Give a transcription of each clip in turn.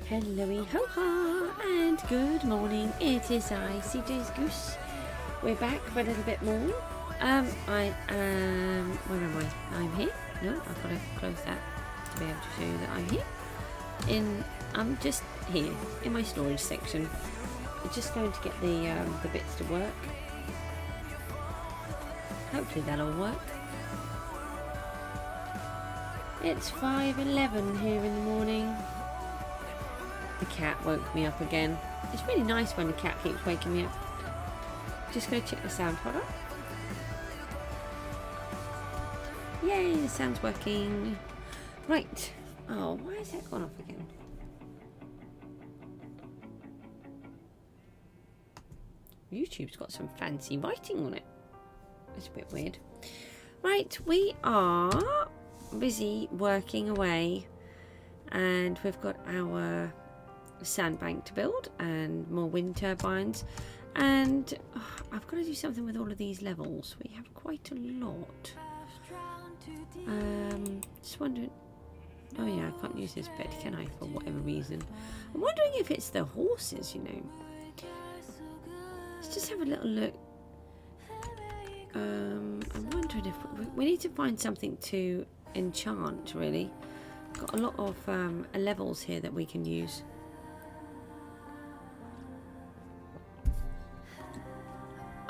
Hello ho ha and good morning. It is I, Cjsgoose. We're back for a little bit more. I am, where am I? I'm here. No, I've got to close that to be able to show you that I'm here. I'm just here in my storage section. I'm just going to get the bits to work. Hopefully that'll work. It's 5:11 here in the morning. The cat woke me up again. It's really nice when the cat keeps waking me up. Just go check the sound. Hold on. Yay, the sound's working. Right. Oh, why has that gone off again? YouTube's got some fancy writing on it. It's a bit weird. Right, we are busy working away, and we've got our sandbank to build and more wind turbines, and I've got to do something with all of these levels. We have quite a lot. Just wondering, oh yeah, I can't use this bed, can I, for whatever reason. I'm wondering if it's the horses, you know. Let's just have a little look. I'm wondering if we need to find something to enchant, really. Got a lot of levels here that we can use.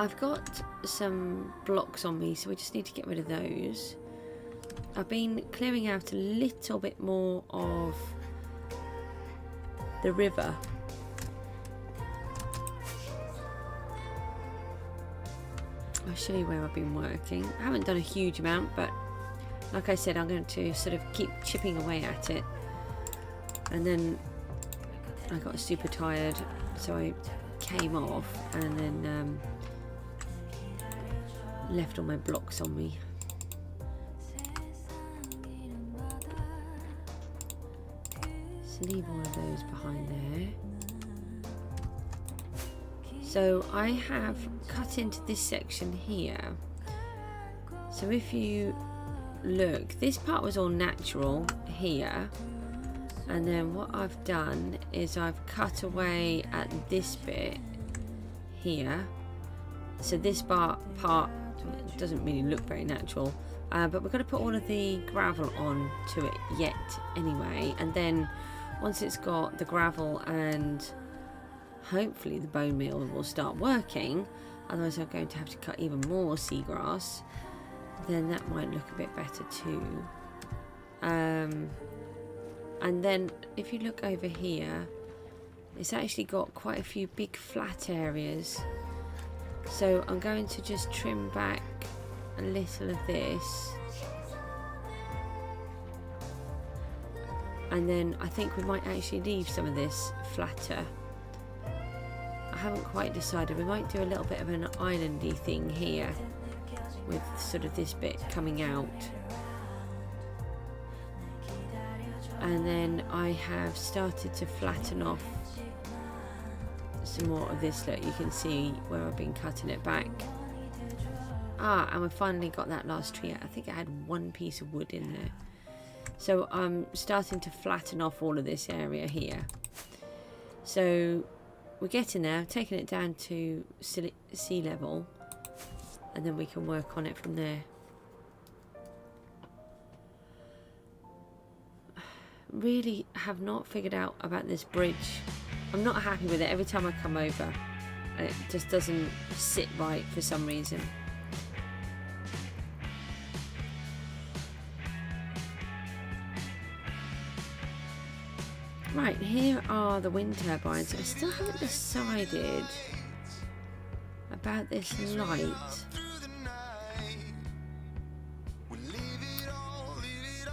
I've got some blocks on me, so we just need to get rid of those. I've been clearing out a little bit more of the river. I'll show you where I've been working. I haven't done a huge amount, but like I said, I'm going to sort of keep chipping away at it. And then I got super tired, so I came off and then left all my blocks on me. So leave all of those behind there. So I have cut into this section here. So if you look, this part was all natural here, and then what I've done is I've cut away at this bit here. So this part doesn't really look very natural, but we're going to put all of the gravel on to it yet anyway, and then once it's got the gravel and hopefully the bone meal will start working, otherwise I'm going to have to cut even more seagrass, then that might look a bit better too. And then if you look over here, it's actually got quite a few big flat areas, so I'm going to just trim back a little of this, and then I think we might actually leave some of this flatter. I haven't quite decided. We might do a little bit of an islandy thing here with sort of this bit coming out, and then I have started to flatten off some more of this. Look, you can see where I've been cutting it back. And we finally got that last tree out. I think I had one piece of wood in there, so I'm starting to flatten off all of this area here. So we're getting there, taking it down to sea level, and then we can work on it from there. Really have not figured out about this bridge. I'm not happy with it. Every time I come over, it just doesn't sit right for some reason. Right, here are the wind turbines. I still haven't decided about this light.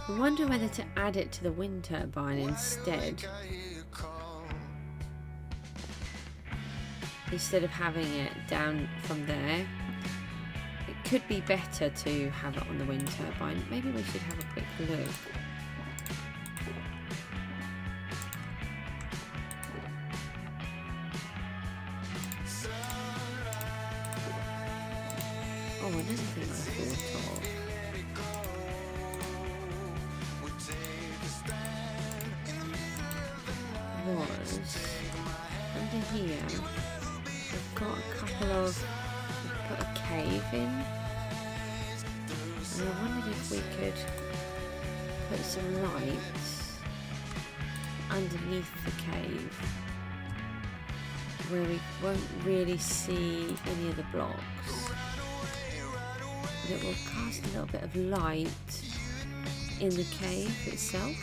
I wonder whether to add it to the wind turbine instead of having it down from there. It could be better to have it on the wind turbine. Maybe we should have a quick look. Oh, another thing I thought of. here, we've got a couple of, we've put a cave in, and I wondered if we could put some lights underneath the cave where we won't really see any of the blocks, but it will cast a little bit of light in the cave itself.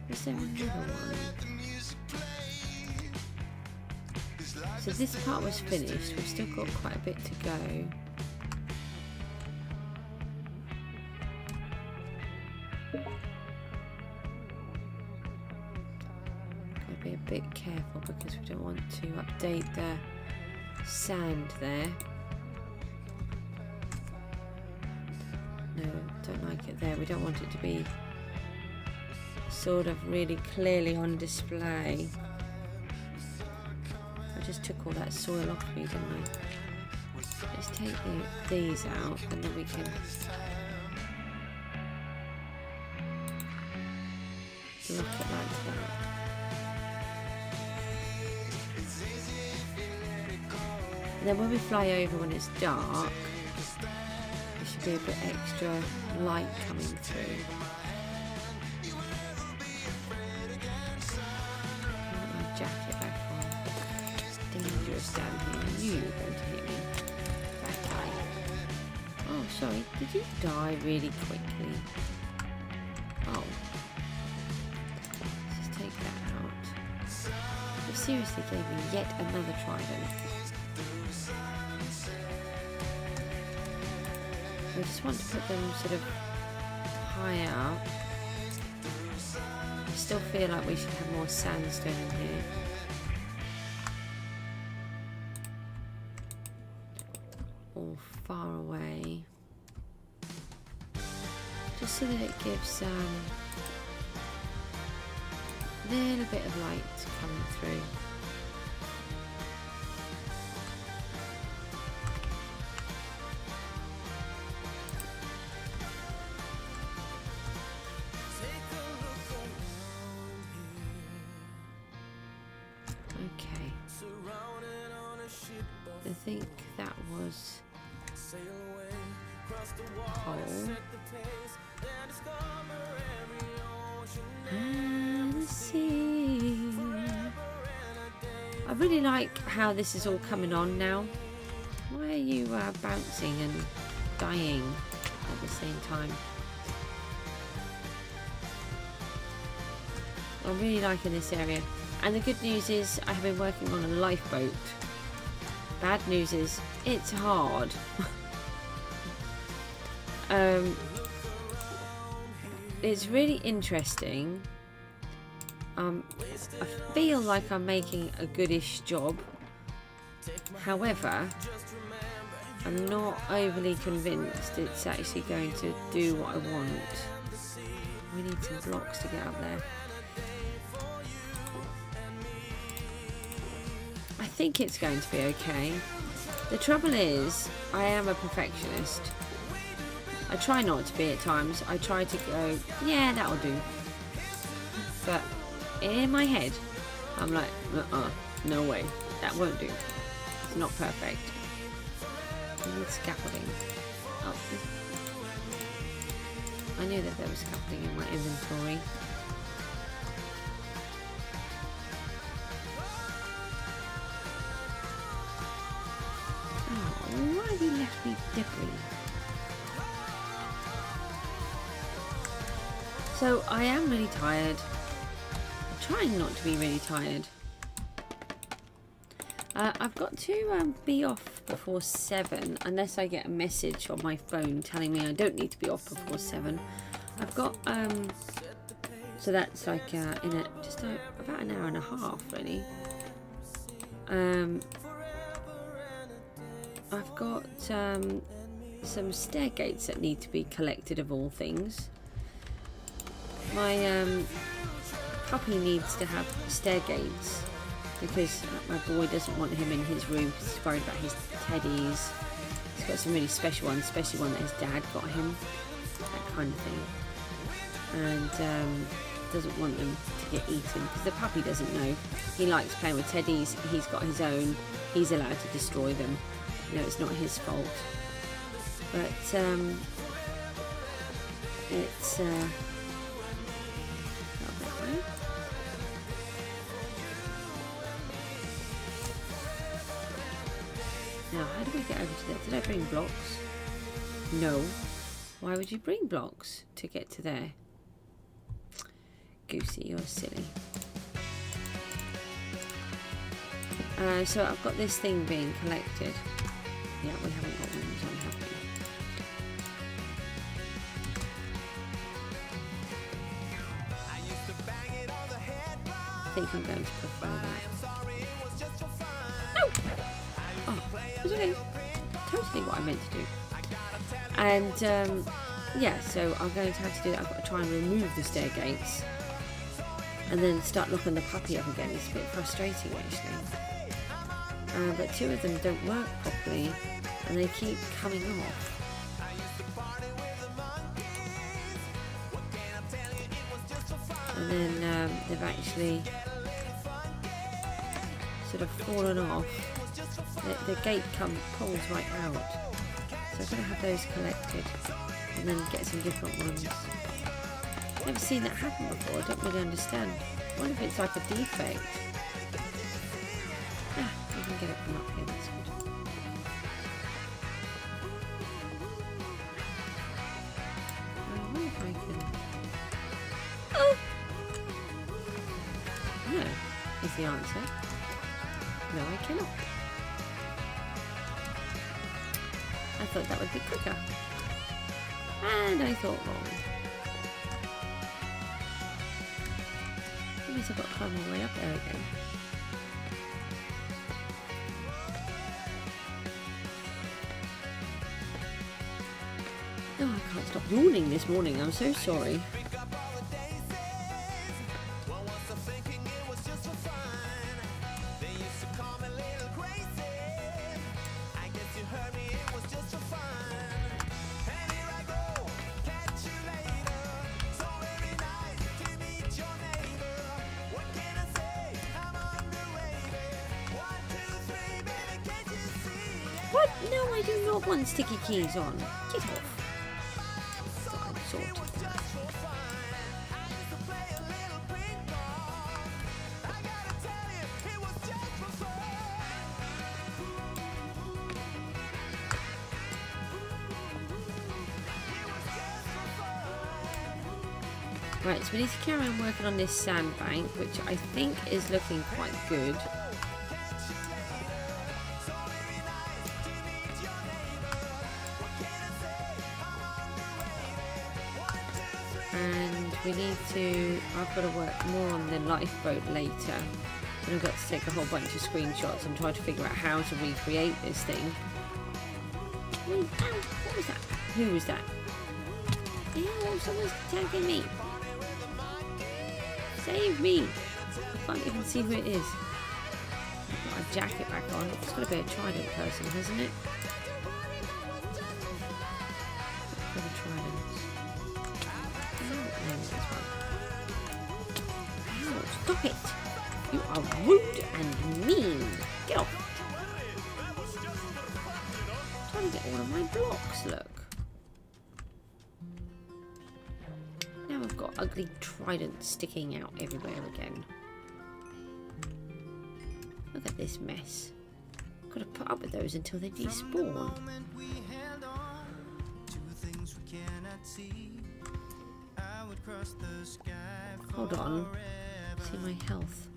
Is there another one? So this part was finished, we've still got quite a bit to go. Gotta be a bit careful because we don't want to update the sand there. No, don't like it there. We don't want it to be sort of really clearly on display. I just took all that soil off me, didn't I? Let's take these out and then we can look at like that. And then when we fly over when it's dark, there should be a bit extra light coming through. Put my jacket back on. It's dangerous down here. I knew you were going to hit me. Bad guy. Oh, sorry. Did you die really quickly? Oh. Let's just take that out. You seriously gave me yet another trident. I just want to put them sort of higher up. I still feel like we should have more sandstone in here. Or far away. Just so that it gives a little bit of light coming through. I think that was coal. And sea. I really like how this is all coming on now. Why are you bouncing and dying at the same time? I'm really liking this area. And the good news is I have been working on a lifeboat. Bad news is it's hard. It's really interesting. I feel like I'm making a goodish job. However, I'm not overly convinced it's actually going to do what I want. We need some blocks to get up there. I think it's going to be okay. The trouble is, I am a perfectionist. I try not to be at times. I try to go, yeah, that'll do. But in my head, I'm like, no way, that won't do. It's not perfect. I need scaffolding. Oh, I knew that there was scaffolding in my inventory. Why have you left me debris? So I am really tired. I'm trying not to be really tired. I've got to be off before 7 unless I get a message on my phone telling me I don't need to be off before 7. I've got so that's like in about an hour and a half really. I've got some stair gates that need to be collected of all things. My puppy needs to have stair gates because my boy doesn't want him in his room because he's worried about his teddies. He's got some really special ones, especially one that his dad got him, that kind of thing. And doesn't want them to get eaten, because the puppy doesn't know. He likes playing with teddies, he's got his own, he's allowed to destroy them. You know, it's not his fault. But it's now, how do we get over to there? Did I bring blocks? No. Why would you bring blocks to get to there? Goosey, you're silly. So I've got this thing being collected. Yeah, we haven't got rooms on, have we? I think I'm going to prefer that. No! Oh, it was okay. Totally what I meant to do. And yeah, so I'm going to have to do that. I've got to try and remove the stair gates and then start locking the puppy up again. It's a bit frustrating actually. But two of them don't work properly and they keep coming off. And then they've actually sort of fallen off. The gate pulls right out. So I'm going to have those collected and then get some different ones. Never seen that happen before. I don't really understand. I wonder if it's like a defect. Ah, we can get it from up here. That's good. I wonder if I can. Oh! No, is the answer. No, I cannot. I thought that would be quicker. And I thought wrong. That means I've got to climb all the way up there again. Oh, I can't stop yawning this morning. I'm so sorry. What? No, I do not want sticky keys on. Get off. Thought I'd sorted that. Right, so we need to carry on working on this sandbank, which I think is looking quite good. And we need to, I've got to work more on the lifeboat later. And I've got to take a whole bunch of screenshots and try to figure out how to recreate this thing. Ow, what was that? Who was that? Ew, someone's attacking me. Save me! I can't even see who it is. I've got a jacket back on. It's got to be a trident person, hasn't it? For the tridents. Ow, stop it! You are rude and mean! Get off! I'm trying to get all of my blocks, look. Now I've got ugly tridents sticking out everywhere again. Look at this mess. Got to put up with those until they despawn. Hold on. See my health.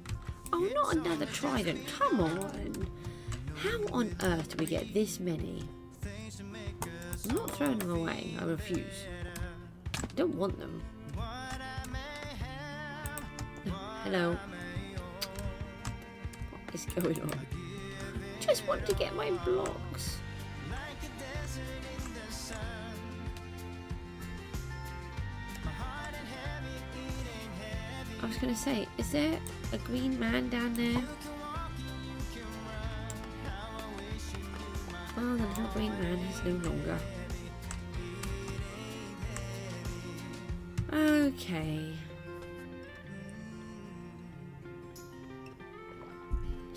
Oh, not another trident. Come on. How on earth do we get this many? I'm not throwing them away. I refuse. I don't want them. No. Hello. What is going on? Just want to get my blocks. I was going to say, is there a green man down there? Oh, the little green man is no longer. Okay.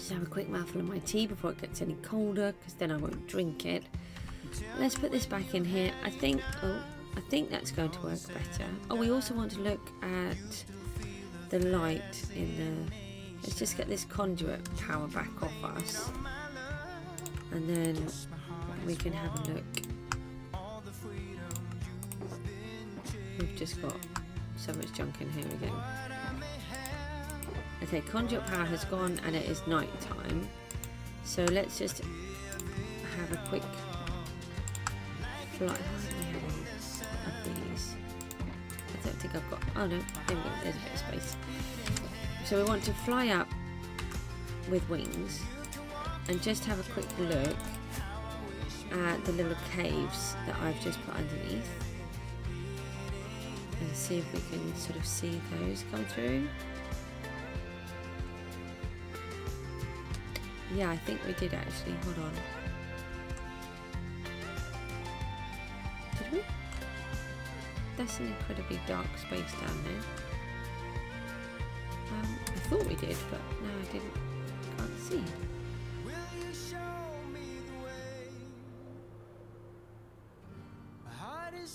Just have a quick mouthful of my tea before it gets any colder, because then I won't drink it. Let's put this back in here. I think that's going to work better. Oh, we also want to look at the light in the... Let's just get this conduit power back off us, and then we can have a look. We've just got so much junk in here again. Okay, conduit power has gone and it is night time. So let's just have a quick flight. How do we have all of these? I don't think I've got... Oh no, there we go, there's a bit of space. So we want to fly up with wings and just have a quick look at the little caves that I've just put underneath. And see if we can sort of see those come through. Yeah, I think we did actually. Hold on. Did we? That's an incredibly dark space down there. I thought we did, but no, I didn't. Can't see.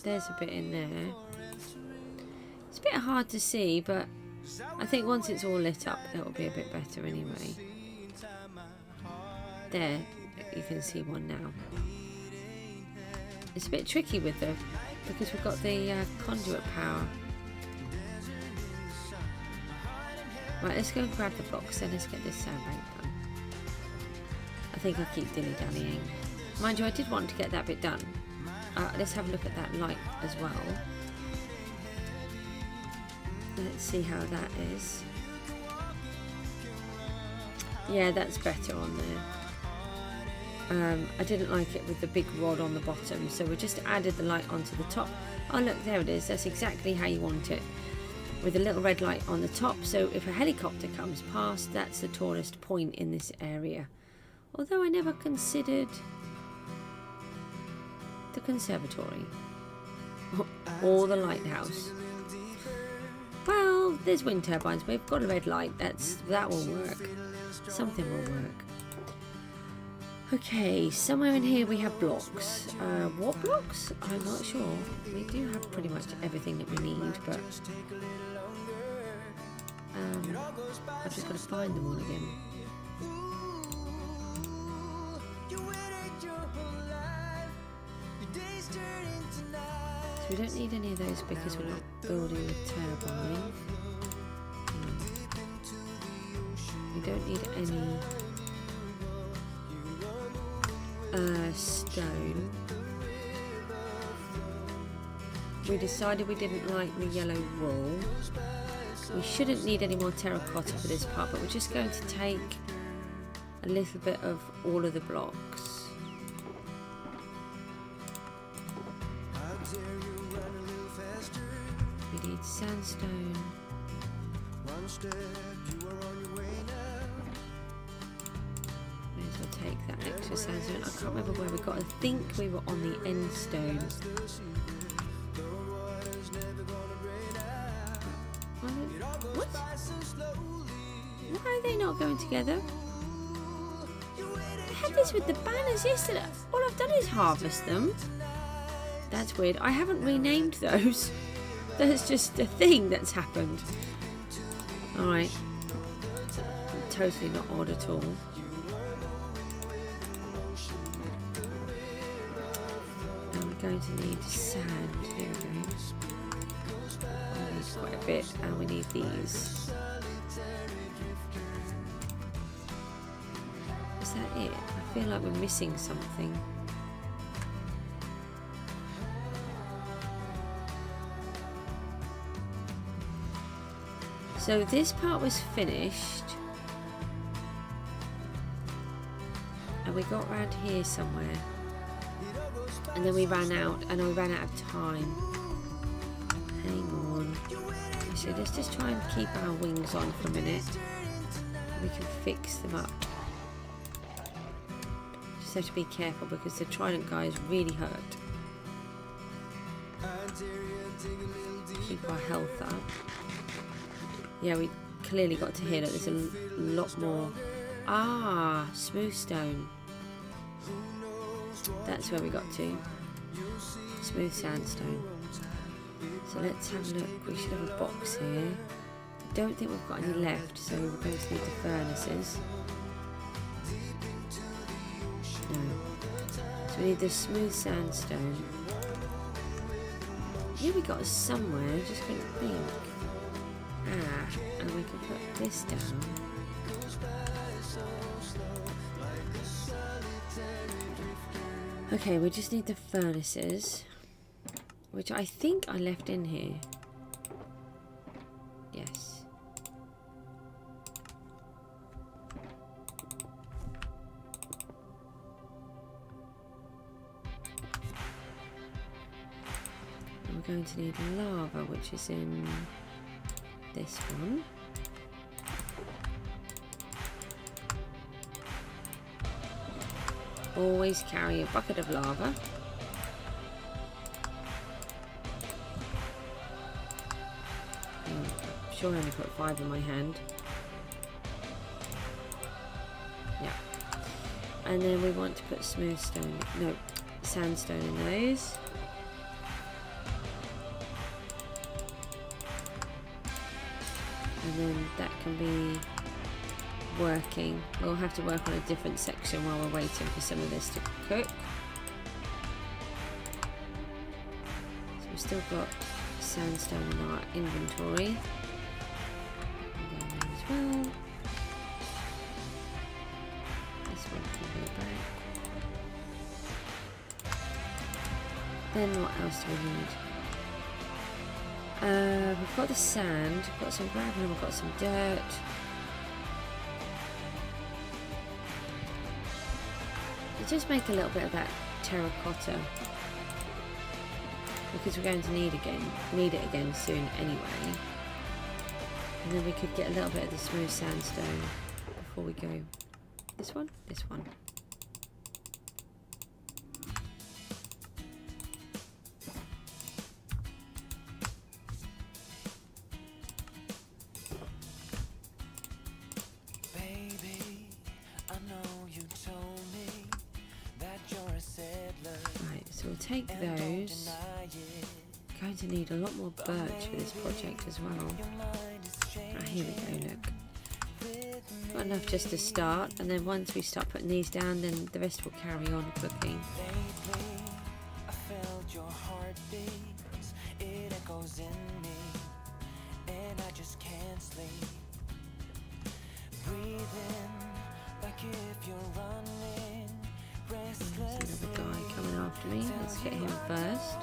There's a bit in there. It's a bit hard to see, but I think once it's all lit up, it'll be a bit better anyway. There, you can see one now. It's a bit tricky with them because we've got the conduit power. Right, let's go and grab the blocks and let's get this sandbank done. I think I keep dilly-dallying. Mind you, I did want to get that bit done. Let's have a look at that light as well. Let's see how that is. Yeah, that's better on there. I didn't like it with the big rod on the bottom, so we just added the light onto the top. Oh look, there it is. That's exactly how you want it, with a little red light on the top, so if a helicopter comes past, that's the tallest point in this area. Although I never considered the conservatory or the lighthouse. Well, there's wind turbines. We've got a red light. That will work. Something will work. Okay, somewhere in here we have blocks. What blocks? I'm not sure. We do have pretty much everything that we need, but I've just got to find them all again. So we don't need any of those because we're not building a turbine. We don't need any stone. We decided we didn't like the yellow wool. We shouldn't need any more terracotta for this part, but we're just going to take a little bit of all of the blocks. We need sandstone. May as well take that extra sandstone. I can't remember where we got. I think we were on the end stone. What? Why are they not going together? I had this with the banners yesterday. All I've done is harvest them. That's weird. I haven't renamed those. That's just a thing that's happened. Alright. Totally not odd at all. And we're going to need sand. Here we go. We need quite a bit, and we need these. Is that it? I feel like we're missing something. So this part was finished, and we got around here somewhere, and then we ran out, and we ran out of time. Hang on. Actually, let's just try and keep our wings on for a minute. We can fix them up. Just have to be careful because the trident guys really hurt. Keep our health up. Yeah, we clearly got to hear that there's a lot more Ah, smooth stone. That's where we got to. Smooth sandstone. So let's have a look. We should have a box here. I don't think we've got any left, so we're going to need the furnaces. No. So we need the smooth sandstone. Yeah, we got it somewhere, just couldn't think. Ah, and we can put this down. Okay, we just need the furnaces, which I think I left in here. Yes. And we're going to need lava, which is in this one. Always carry a bucket of lava. I'm sure I only put 5 in my hand. Yeah. And then we want to put smooth stone, no, sandstone in those. And then that can be working. We'll have to work on a different section while we're waiting for some of this to cook. So we've still got sandstone in our inventory. As well. This one can go back. Then what else do we need? We've got the sand, we've got some gravel, and we've got some dirt. Just make a little bit of that terracotta, because we're going to need it again soon anyway. And then we could get a little bit of the smooth sandstone before we go. This one? This one. Take those. Going to need a lot more birch for this project as well. Right, here we go, look. Got enough just to start, and then once we start putting these down, then the rest will carry on cooking. There's another guy coming after me. Let's get him first.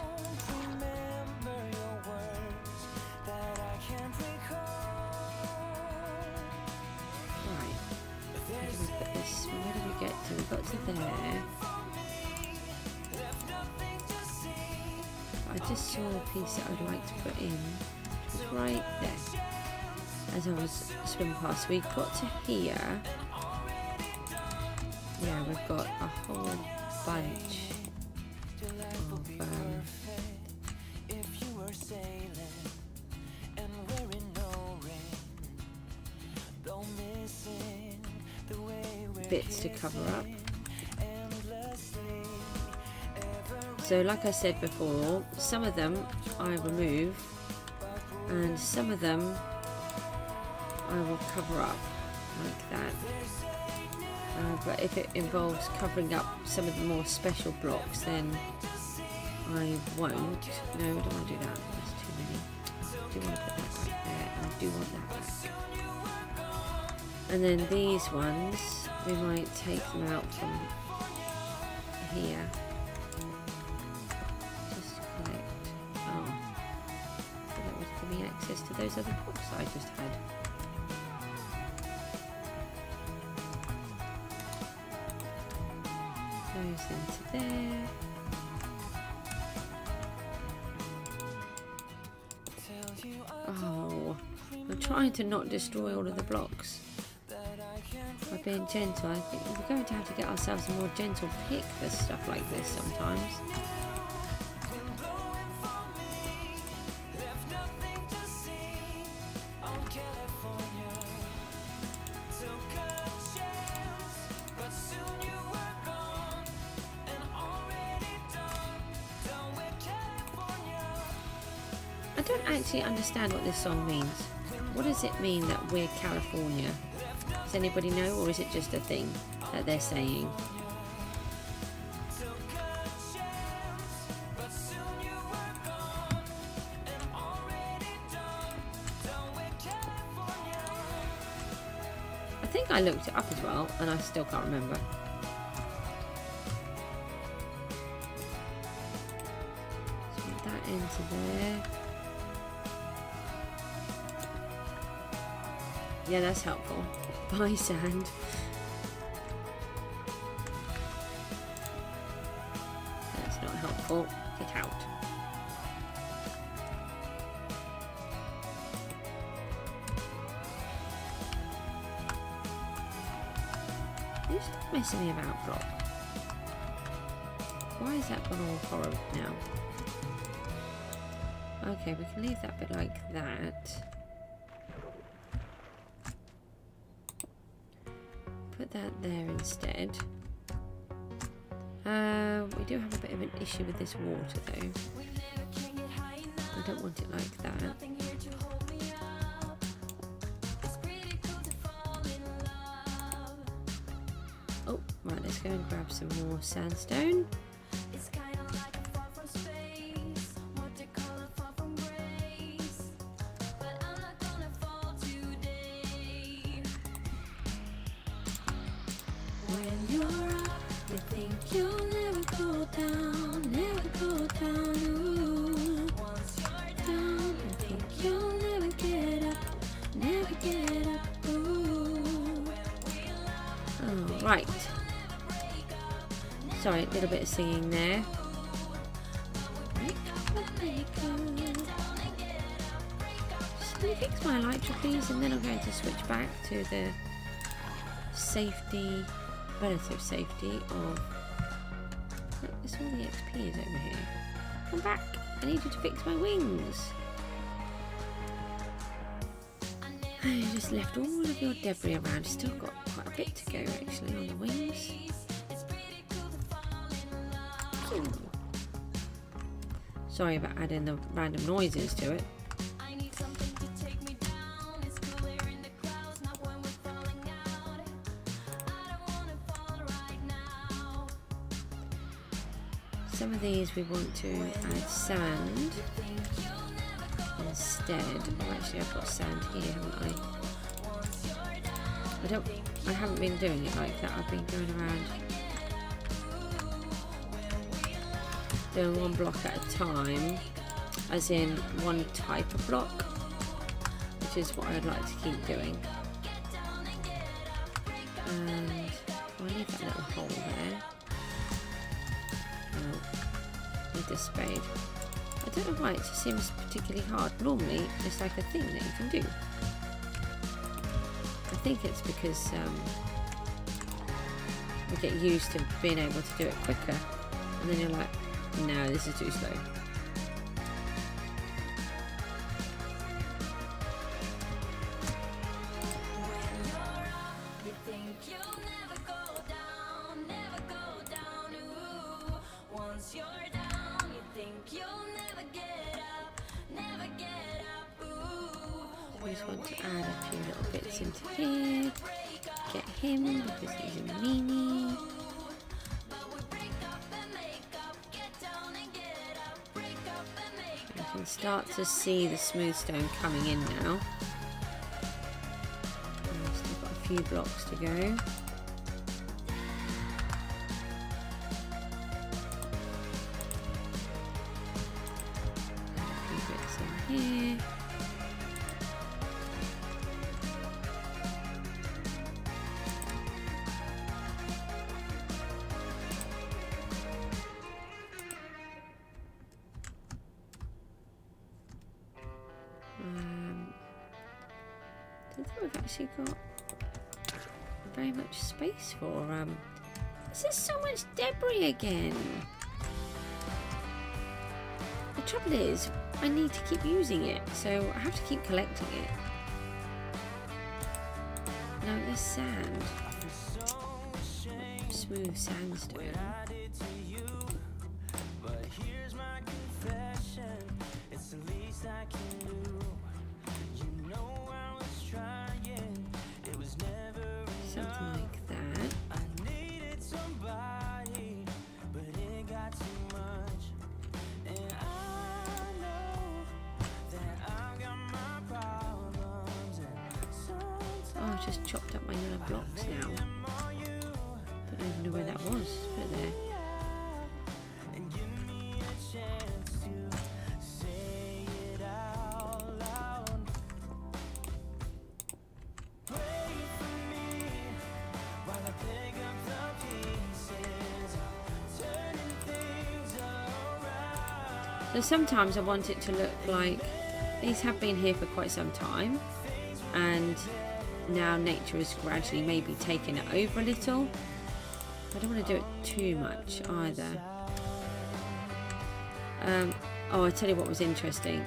Right. Where do we put this? Where did we get to? We got to there. I just saw a piece that I would like to put in. Which was right there. As I was swimming past. We got to here. Yeah, we've got a whole bunch of bits to cover up. So like I said before, some of them I remove and some of them I will cover up like that. But if it involves covering up some of the more special blocks, then I won't. No, I don't want to do that. That's too many. I do want to put that right there, and I do want that back. And then these ones, we might take them out from here. Just collect. Oh, so that was giving me access to those other blocks that I just had. Goes into there. Oh, I'm trying to not destroy all of the blocks by being gentle. I think we're going to have to get ourselves a more gentle pick for stuff like this sometimes. don't actually understand what this song means. What does it mean that we're California? Does anybody know, or is it just a thing that they're saying? I think I looked it up as well, and I still can't remember. So put that into there. Yeah, that's helpful. Bye, sand. That's not helpful. Get out. You stop messing me about, Brock. Why is that gone all horrible now? Okay, we can leave that bit like that. Put that there instead. We do have a bit of an issue with this water though. I don't want it like that. Oh, right, let's go and grab some more sandstone. Right. Sorry, a little bit of singing there. Just let me fix my elytra, please, and then I'm going to switch back to the safety, relative safety of. Look, there's all the XP is over here. Come back! I need you to fix my wings. You just left all of your debris around. Still got quite a bit to go actually on the wings. Ooh. Sorry about adding the random noises to it. Some of these we want to add sand instead. Oh, actually I've got sand here, haven't I haven't been doing it like that. I've been going around doing one block at a time, as in one type of block, which is what I'd like to keep doing. And I'll leave that little hole there. Oh, need this spade. I don't know why it just seems particularly hard. Normally it's like a thing that you can do. I think it's because we get used to being able to do it quicker, and then you're like, no, this is too slow. I just want to add a few little bits into here. Get him because he's a meanie. You can start to see the smooth stone coming in now. I've still got a few blocks to go. A few bits in here. I think we've actually got very much space for this is so much debris again. The trouble is I need to keep using it, so I have to keep collecting it. No, there's sand. Smooth sandstone. It's the least I can Oh, I've just chopped up my yellow blocks now. Don't even know where that was. Put it there. So sometimes I want it to look like these have been here for quite some time, and now nature is gradually maybe taking it over a little. I don't want to do it too much either. Oh, I tell you what was interesting.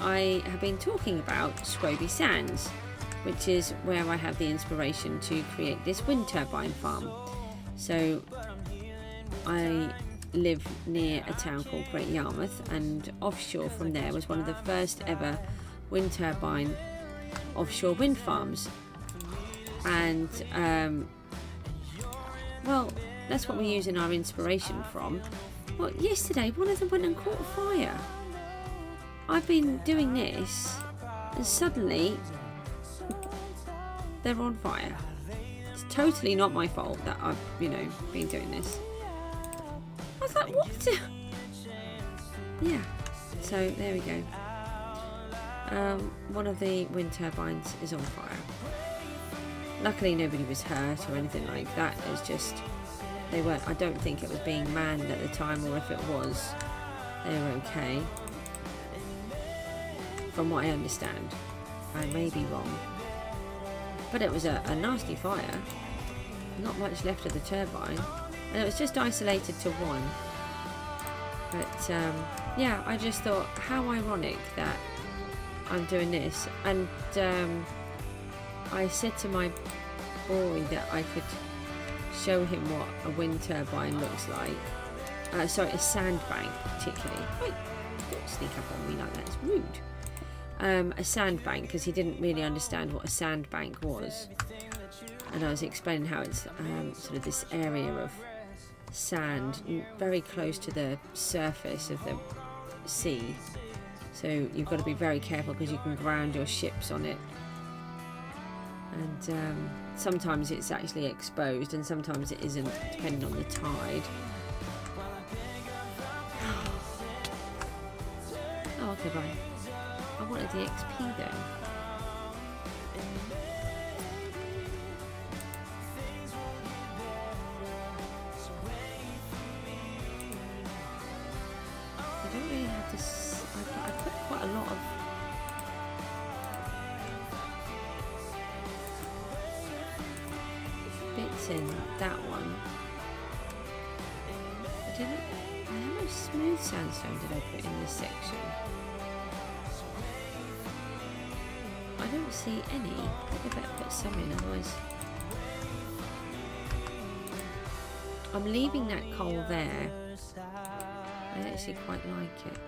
I have been talking about Scroby Sands, which is where I have the inspiration to create this wind turbine farm. So I live near a town called Great Yarmouth, and offshore from there was one of the first ever wind turbine offshore wind farms. And well, that's what we're using our inspiration from. Well, yesterday one of them went and caught fire. I've been doing this and suddenly they're on fire. It's totally not my fault that I've, you know, been doing this. I was like, what? Yeah, so there we go. One of the wind turbines is on fire. Luckily nobody was hurt or anything like that. It was just, they weren't, I don't think it was being manned at the time, or if it was, they were okay. From what I understand. I may be wrong. But it was a nasty fire. Not much left of the turbine. And it was just isolated to one. But yeah, I just thought, how ironic that I'm doing this. And I said to my boy that I could show him what a wind turbine looks like. Sorry, a sandbank particularly. Wait, don't sneak up on me like that, it's rude. A sandbank, because he didn't really understand what a sandbank was. And I was explaining how it's sort of this area of sand very close to the surface of the sea. So you've got to be very careful because you can ground your ships on it. And sometimes it's actually exposed and sometimes it isn't, depending on the tide. Oh, okay, bye. I wanted the XP though. I don't really have this. I put quite a lot of bits in that one. I didn't. How much smooth sandstone did I put in this section? I don't see any. I better put some in, otherwise. I'm leaving that coal there. I actually quite like it.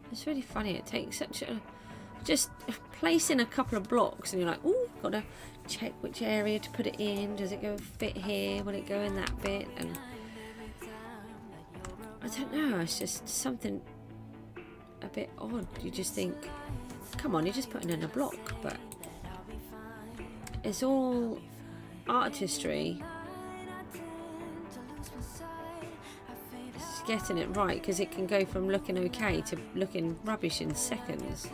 It's really funny, it takes such a, just placing a couple of blocks and you're like, oh, got to check which area to put it in. Does it go fit here? Will it go in that bit? And I don't know, it's just something a bit odd. You just think, come on, you're just putting in a block, but it's all artistry. Getting it right, because it can go from looking okay to looking rubbish in seconds.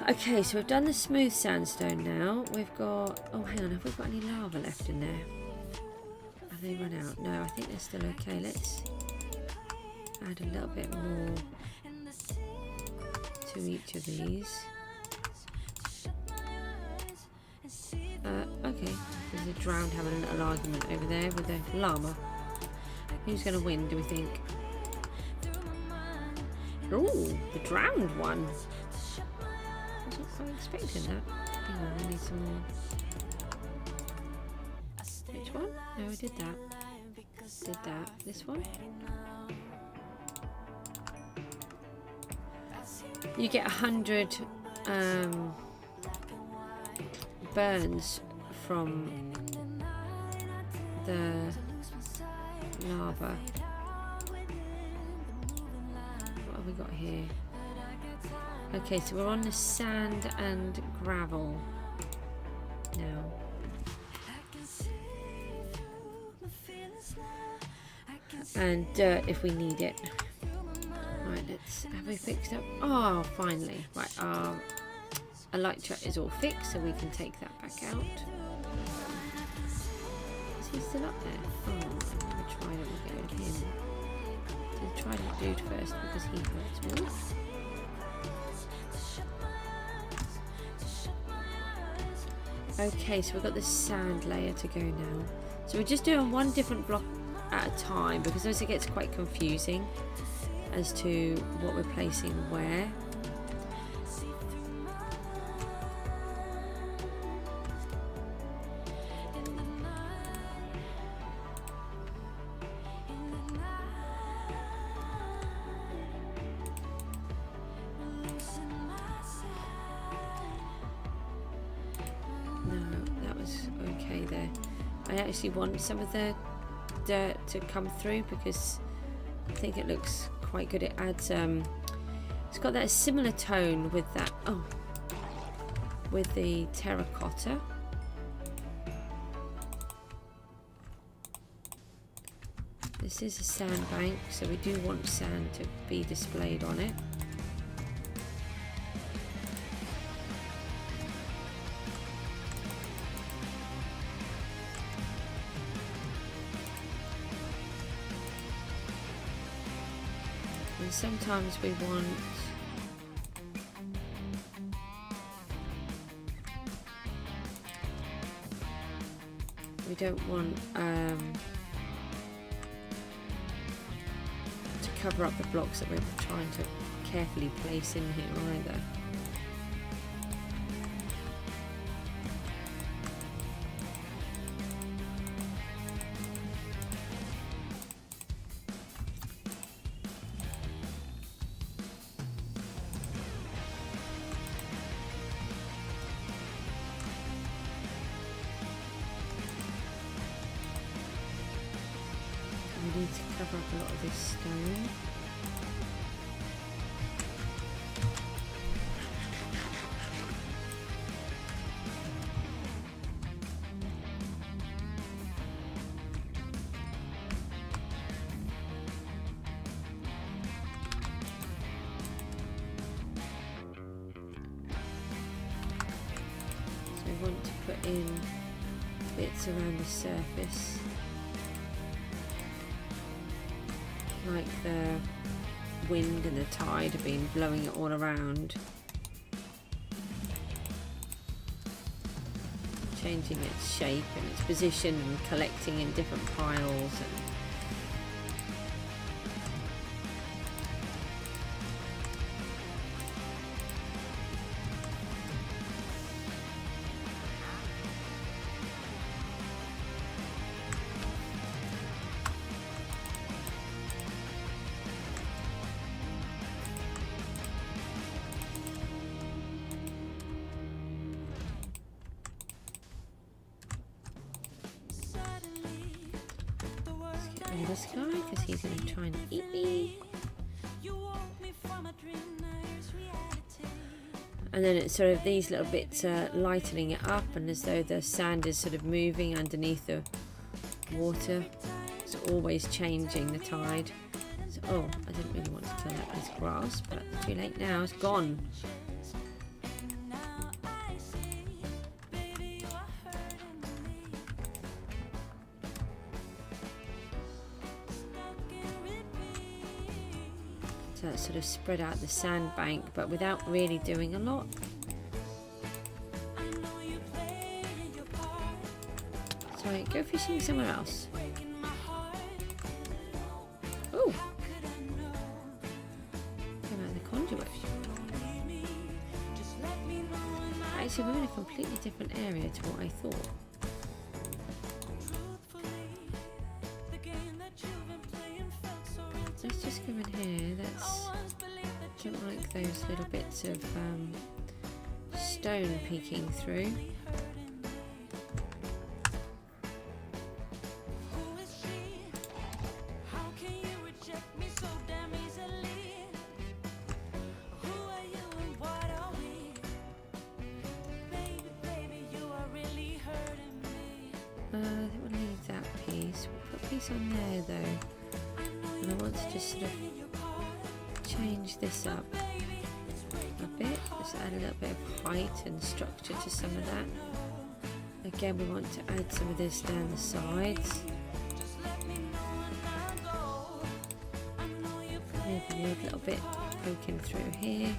Okay, so we've done the smooth sandstone now. We've got, oh hang on, have we got any lava left in there? Have they run out? No, I think they're still okay. Let's add a little bit more to each of these. Okay, there's a drowned having a little argument over there with the llama. Who's going to win, do we think? Ooh, the drowned one. I was not quite expecting that. Hang on, we need some more. did that. Did that. This one. You get 100 burns from the lava. What have we got here? Okay, so we're on the sand and gravel now. And dirt if we need it. Right, have we fixed up? Oh, finally. Right, our elytra is all fixed, so we can take that back out. Is he still up there? Oh, I'm going to try it again with him. I'll try that dude first because he hurts me. Okay, so we've got the sand layer to go now. So we're just doing one different block at a time because otherwise it gets quite confusing as to what we're placing where. I actually want some of the dirt to come through because I think it looks quite good. It adds it's got that similar tone with that with the terracotta. This is a sandbank, so we do want sand to be displayed on it. And sometimes we don't want to cover up the blocks that we're trying to carefully place in here either. We need to cover up a lot of this stone. So we want to put in bits around the surface, like the wind and the tide have been blowing it all around, changing its shape and its position and collecting in different piles. This guy, because he's going to try and eat me. And then it's sort of these little bits lightening it up, and as though the sand is sort of moving underneath the water. It's always changing the tide. So, oh, I didn't really want to kill that piece of grass, but too late now, it's gone. So that sort of spread out the sandbank, but without really doing a lot. Sorry, go fishing somewhere else. Oh! Came out of the conduit. Actually, we're in a completely different area to what I thought. let's just go in here. That's, don't like those little bits of stone peeking through. I think we'll leave that piece. We'll put a piece on there though. And I want to just sort of change this up a bit. Just add a little bit of height and structure to some of that. Again, we want to add some of this down the sides. Maybe a little bit poking through here.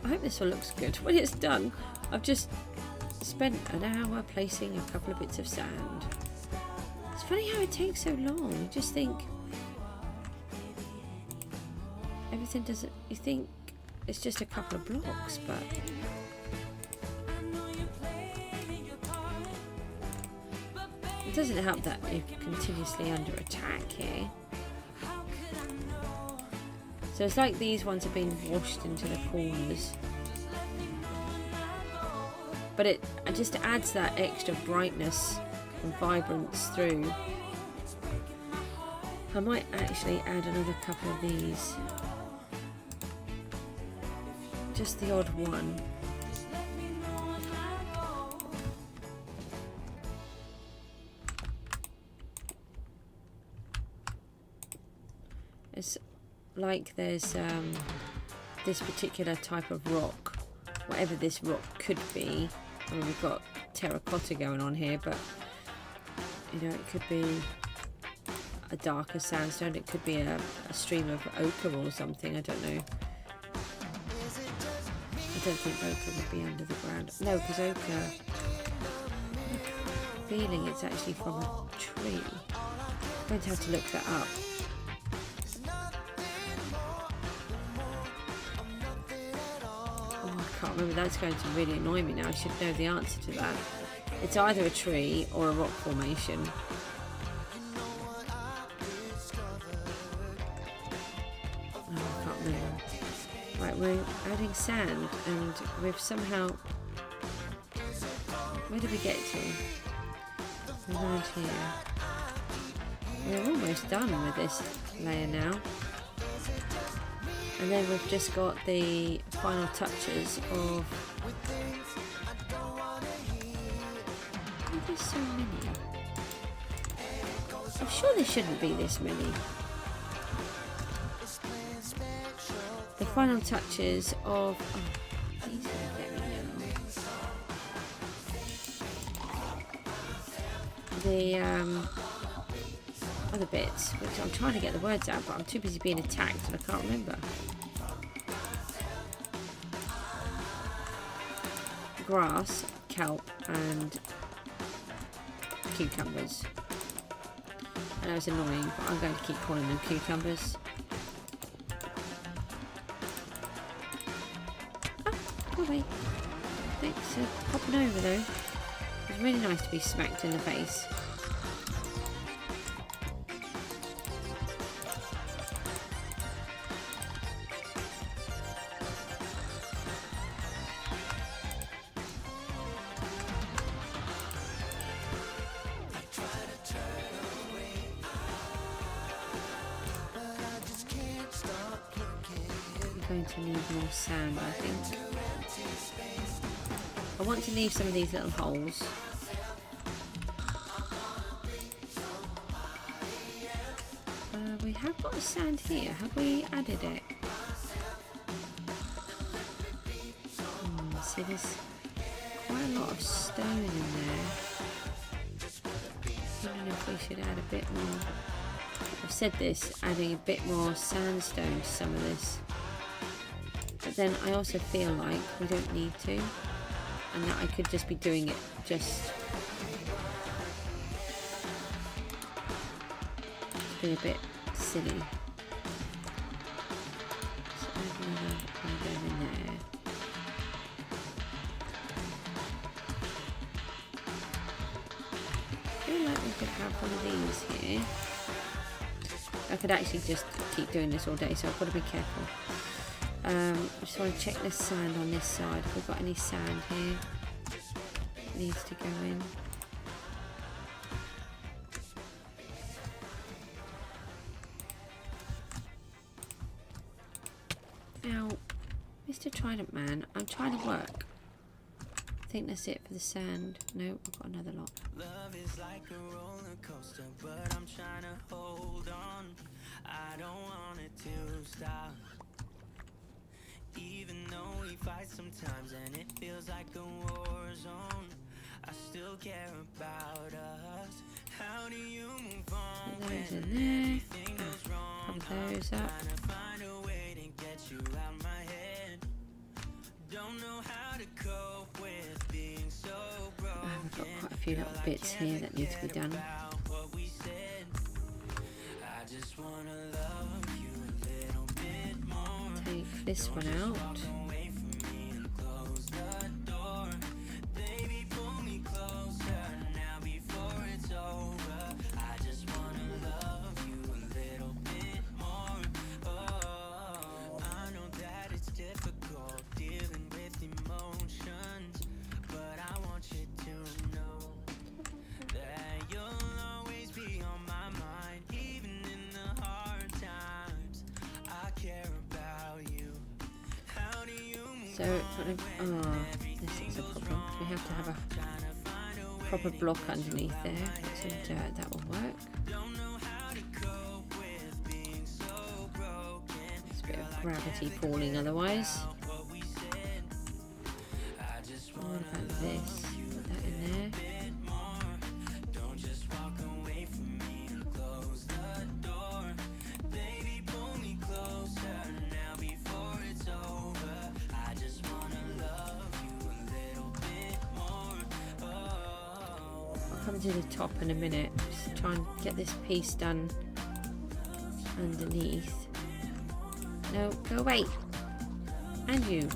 I hope this all looks good when it's done. I've just spent an hour placing a couple of bits of sand. It's funny how it takes so long. You just think everything doesn't, you think it's just a couple of blocks, but it doesn't help that you're continuously under attack here. So it's like these ones have been washed into the corners. But it just adds that extra brightness and vibrance through. I might actually add another couple of these. Just the odd one. It's like there's this particular type of rock, whatever this rock could be. I mean, we've got terracotta going on here, but you know, it could be a darker sandstone, it could be a stream of ochre or something, I don't know. I don't think ochre would be under the ground. No, because ochre, I'm feeling it's actually from a tree. I'm going to have to look that up. I can't remember, that's going to really annoy me now. I should know the answer to that. It's either a tree or a rock formation. Oh, I can't remember. Right, we're adding sand and we've somehow... Where did we get to? Around here. We're almost done with this layer now. And then we've just got the final touches of... Why are there so many? I'm sure there shouldn't be this many. The final touches of... Oh, these are very little. The other bits, which I'm trying to get the words out, but I'm too busy being attacked and I can't remember. Grass, kelp and cucumbers. I know it's annoying, but I'm going to keep calling them cucumbers. Oh, go away. Thanks for popping over though. It's really nice to be smacked in the face. Going to need more sand, I think. I want to leave some of these little holes. We have got sand here. Have we added it? See, there's quite a lot of stone in there. I don't know if we should add a bit more. I've said this, adding a bit more sandstone to some of this. But then I also feel like we don't need to, and that I could just be doing it just to be a bit silly. So add another in there. could have one of these here. I could actually just keep doing this all day, so I've got to be careful. I just want to check the sand on this side. If we've got any sand here, it needs to go in. Now, Mr. Trident Man, I'm trying to work. I think that's it for the sand. No, I've got another lot. Love is like a roller coaster, but I'm trying to hold on. I don't want it to stop. Even though we fight sometimes and it feels like a war zone, I still care about us. How do you move on Put those when in there. everything goes wrong? Cover those up. Trying to find a way to get you out my head. Don't know how to cope with being so broken. We've got quite a few little bits here that need to be done. What we said. I just wanna love you a little bit more. Take this one out. Away from me and close the door. Baby, pull me closer now before it's over. I just wanna love you a little bit more. Oh, I know that it's difficult dealing with emotions, but I want you to know that you'll always be on my mind, even in the hard times. I care about you. How do you move So, this is a problem. We have to have a proper block underneath there. Put some dirt, that will work. Don't know how to cope with being so broken. It's a bit of gravity falling otherwise. What we said. I just What want about this? Put that in there. Don't just walk away from me and close the door. Baby, pull me closer now before it's over. I just wanna love you a little bit more. Oh, I'll come to the top in a minute. Just try and get this piece done underneath. No, go away. And you.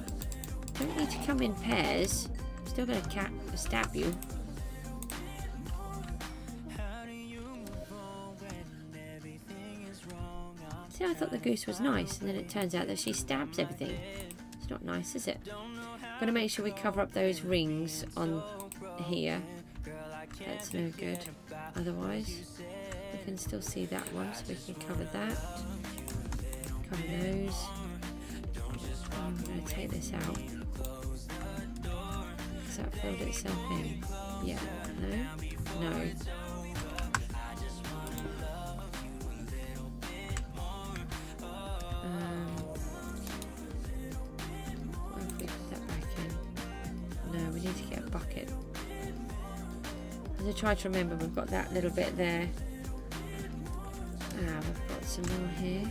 Don't need to come in pairs. I'm still going to stab you. how do you move on when everything is wrong? See, I thought the goose was nice, and then it turns out that she stabs everything. It's not nice, is it? Got to make sure we cover up those rings on here. That's no good. Otherwise, we can still see that one, so we can cover that. Cover those. I'm going to take this out. Has that filled itself in? Yeah. No? No. What if we put that back in? No, we need to get a bucket. As I try to remember, we've got that little bit there. We've got some more here.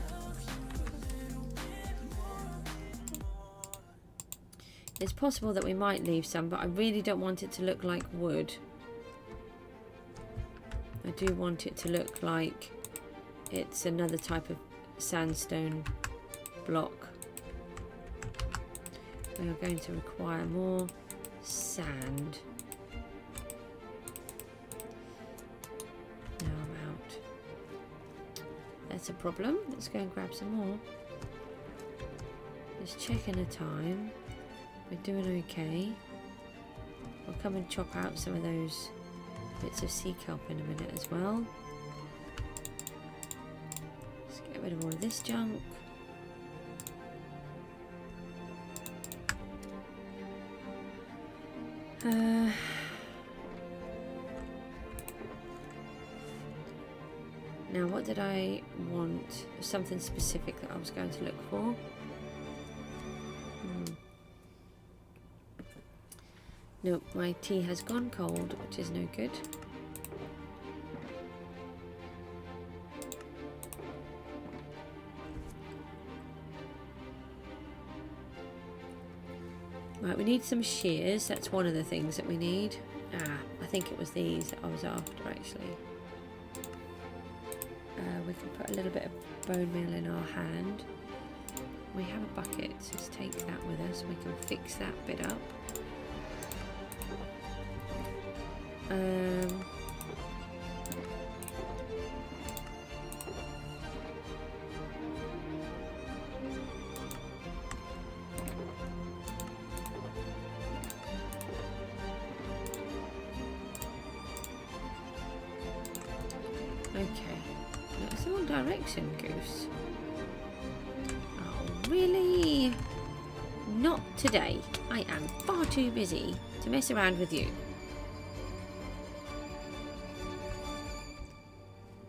It's possible that we might leave some, but I really don't want it to look like wood. I do want it to look like it's another type of sandstone block. We are going to require more sand. Now I'm out. That's a problem. Let's go and grab some more. Just checking the time. We're doing okay. We'll come and chop out some of those bits of sea kelp in a minute as well. Let's get rid of all of this junk. Now, what did I want? Something specific that I was going to look for. Nope, my tea has gone cold, which is no good. Right, we need some shears. That's one of the things that we need. I think it was these that I was after, actually. We can put a little bit of bone meal in our hand. We have a bucket, so let's take that with us. We can fix that bit up. Okay. No, it's the wrong direction, Goose. Oh, really? Not today. I am far too busy to mess around with you.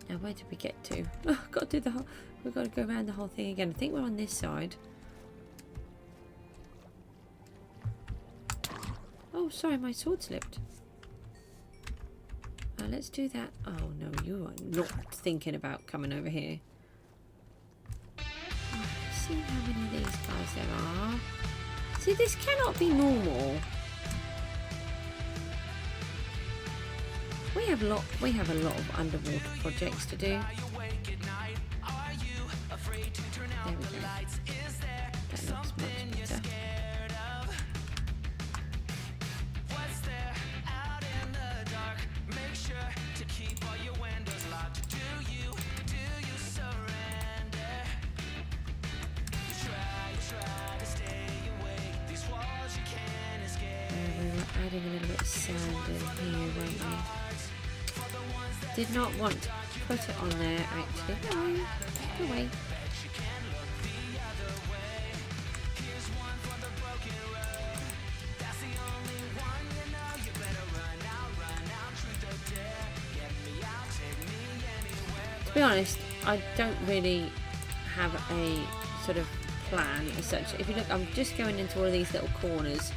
Now, where did we get to? Oh, got to do the whole. We've got to go around the whole thing again. I think we're on this side. Oh, sorry, my sword slipped. Let's do that. Oh no, you are not thinking about coming over here. See how many of these guys there are. See, this cannot be normal. We have a lot of underwater projects to do. There we go. That looks much better. Adding a little bit of sand in here, won't we? Did not want to put it on there, actually. No, go away. To be honest, I don't really have a sort of plan as such. If you look, I'm just going into all of these little corners,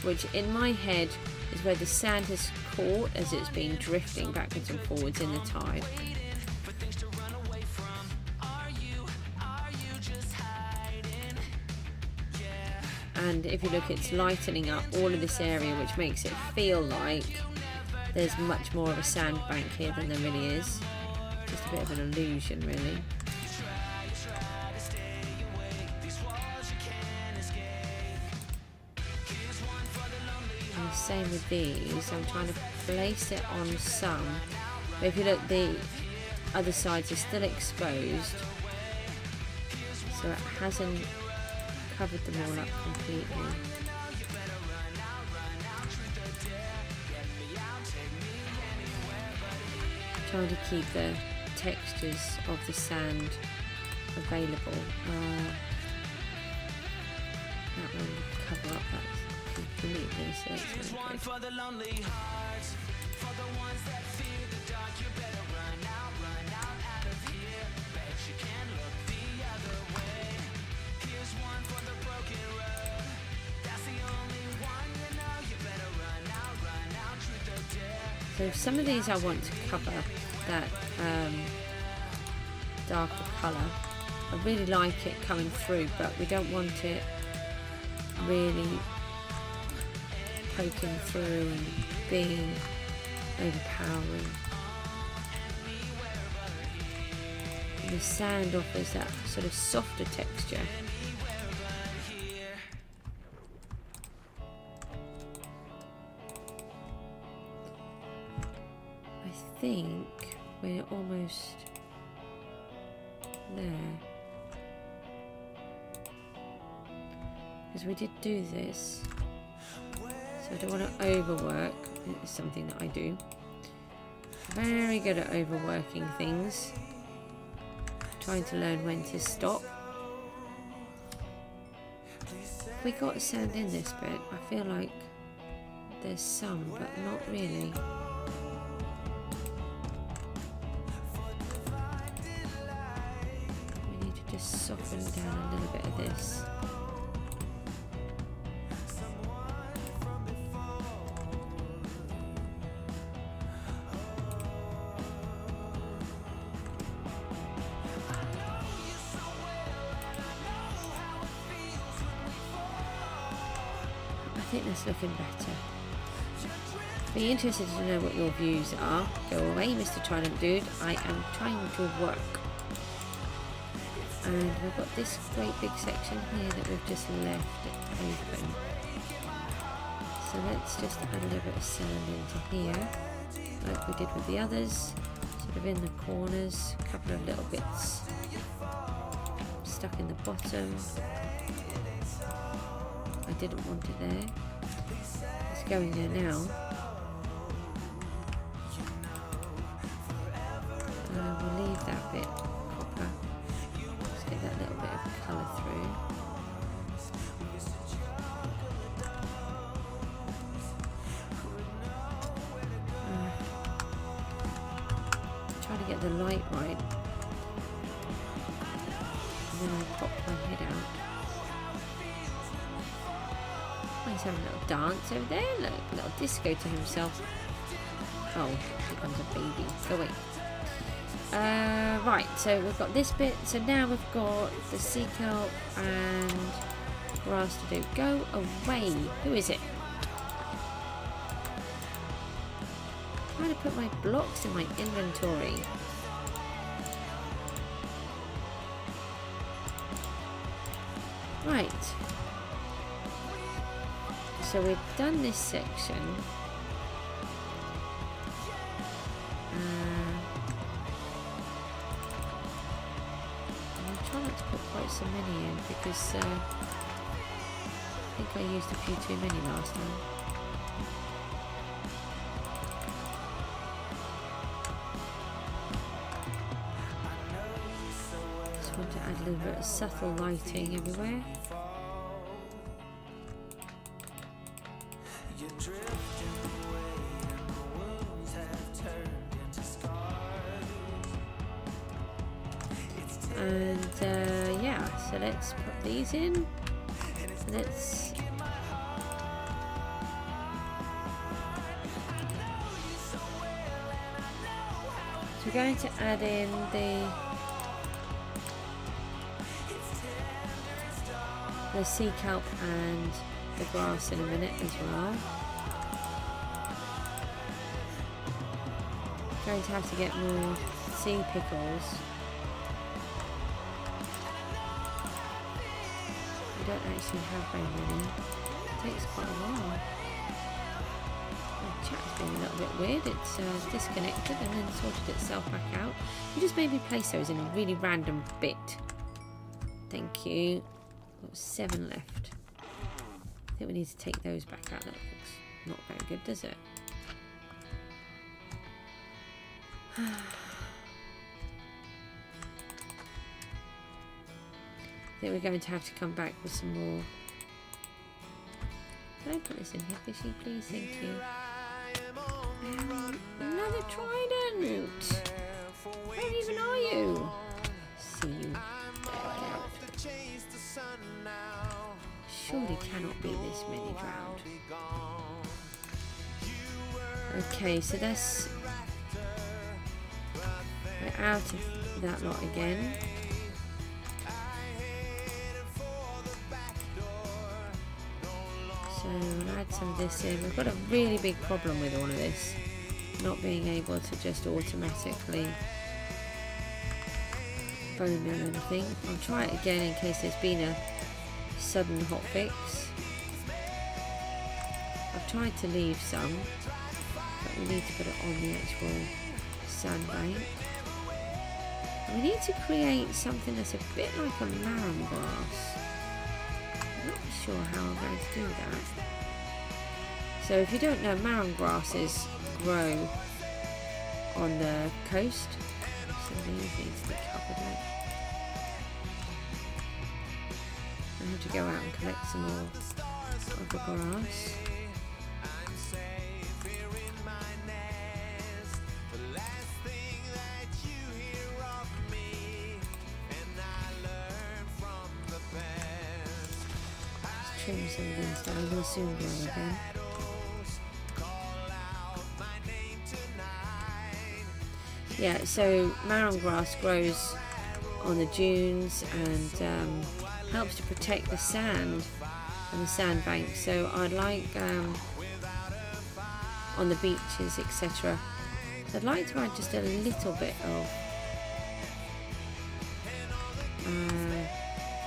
which in my head is where the sand has caught as it's been drifting backwards and forwards in the tide. And if you look, it's lightening up all of this area, which makes it feel like there's much more of a sandbank here than there really is. Just a bit of an illusion, really. Same with these. I'm trying to place it on some, but if you look, the other sides are still exposed, so it hasn't covered them all up completely. Trying to keep the textures of the sand available. That one will cover up that completely, so that's not good. For the lonely hearts, for the ones that fear the dark, you better run out of here. Bet you can't look the other way. Here's one for the broken road. That's the only one you know. You better run out, truth or dare. So some of these I want to cover that darker colour. I really like it coming through, but we don't want it really poking through and being overpowering. And the sand offers that sort of softer texture. I think we're almost there. Because we did do this. So I don't want to overwork. It's something that I do. Very good at overworking things. Trying to learn when to stop. We got sand in this bit. I feel like there's some, but not really. We need to just soften down a little bit of this. I think that's looking better. Be interested to know what your views are. Go away, Mr. Trident Dude. I am trying to work. And we've got this great big section here that we've just left open. So let's just add a little bit of sand into here, like we did with the others. Sort of in the corners, a couple of little bits stuck in the bottom. I didn't want it there. It's going there now. I'll leave that bit copper. Just get that little bit of colour through. Try to get the light right. And then I'll pop my head out. Oh, he's having a little dance over there. Look, a little disco to himself. Oh, here comes a baby. Go away. Right, so we've got this bit. So now we've got the sea kelp and grass to do. Go away. Who is it? I'm trying to put my blocks in my inventory. Right. So we've done this section. I'll try not to put quite so many in because I think I used a few too many last time. Just want to add a little bit of subtle lighting everywhere. And yeah, so let's put these in. Let's we're going to add in the sea kelp and the grass in a minute as well. Going to have to get more sea pickles. We don't actually have very many. It takes quite a while. The chat's been a little bit weird. It's disconnected and then sorted itself back out. You just made me place those in a really random bit. Thank you. Got 7 left. I think we need to take those back out. That looks not very good, does it? I think we're going to have to come back with some more. Can I put this in here, fishy, please? Thank you. Another trident! Where even are you? See you. Back out. Surely cannot be this many drowned. Okay, so that's... we're out of that lot again. So we'll add some of this in. We've got a really big problem with all of this. Not being able to just automatically bone mill anything. I'll try it again in case there's been a sudden hot fix. I've tried to leave some, but we need to put it on the actual sandbank. We need to create something that's a bit like a marram grass. I'm not sure how I'm going to do that. So if you don't know, marram grasses grow on the coast. So these need to be covered up. I have to go out and collect some more of the grass. Trim some of these down, they'll soon grow again. Yeah, so marram grass grows on the dunes and helps to protect the sand and the sandbank. So I'd like on the beaches, etc. So I'd like to add just a little bit of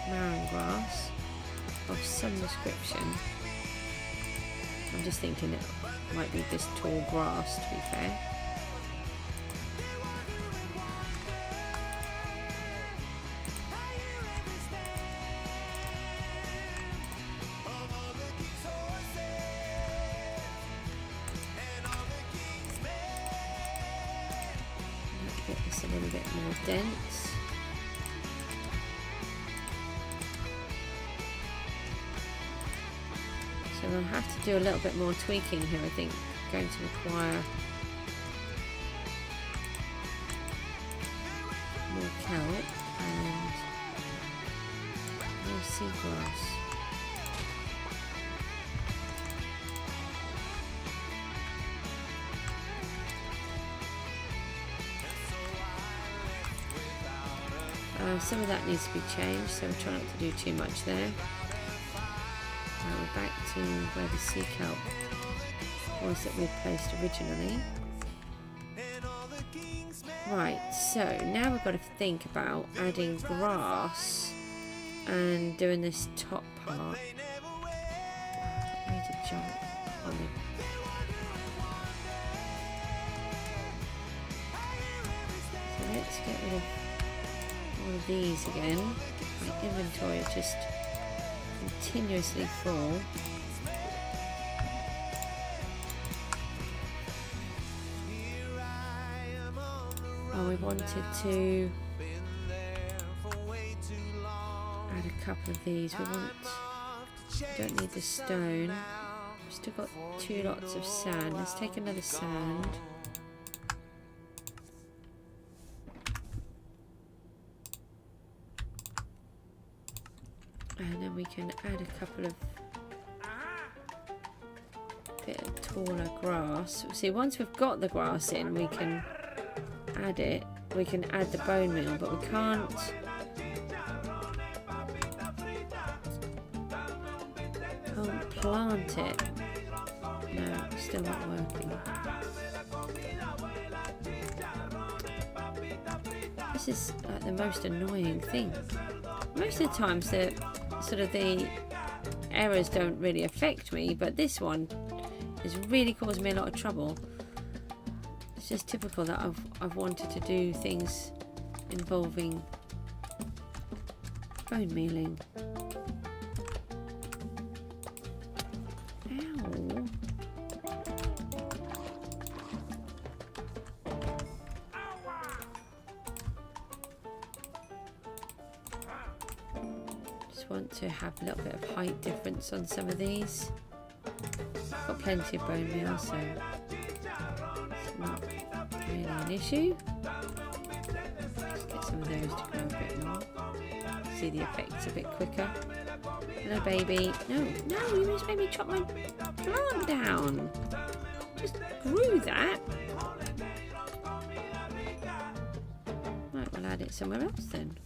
marram grass of some description. I'm just thinking it might be this tall grass, to be fair. this a little bit more dense. So we'll have to do a little bit more tweaking here, I think. Going to require more kelp and more seagrass. Some of that needs to be changed, so we'll try not to do too much there. We're back to where the sea kelp was that we placed originally. Right, so now we've got to think about adding grass and doing this top part. I need to jump on the... So let's get rid of all of these again. My inventory is just continuously full. Oh, we wanted to add a couple of these. We don't need the stone. We've still got 2 lots of sand. Let's take another sand. And then we can add a couple of bit of taller grass. See, once we've got the grass in, we can add it. We can add the bone meal, but we can't. Can't plant it. No, it's still not working. This is like the most annoying thing. Most of the times the errors don't really affect me, but this one has really caused me a lot of trouble. It's just typical that I've wanted to do things involving bone mealing. Ow. Want to have a little bit of height difference on some of these. I've got plenty of bone meal, so it's not really an issue. Just get some of those to grow a bit more. See the effects a bit quicker. Hello, baby. No, you just made me chop my plant down. Just grew that. Right, we'll add it somewhere else then.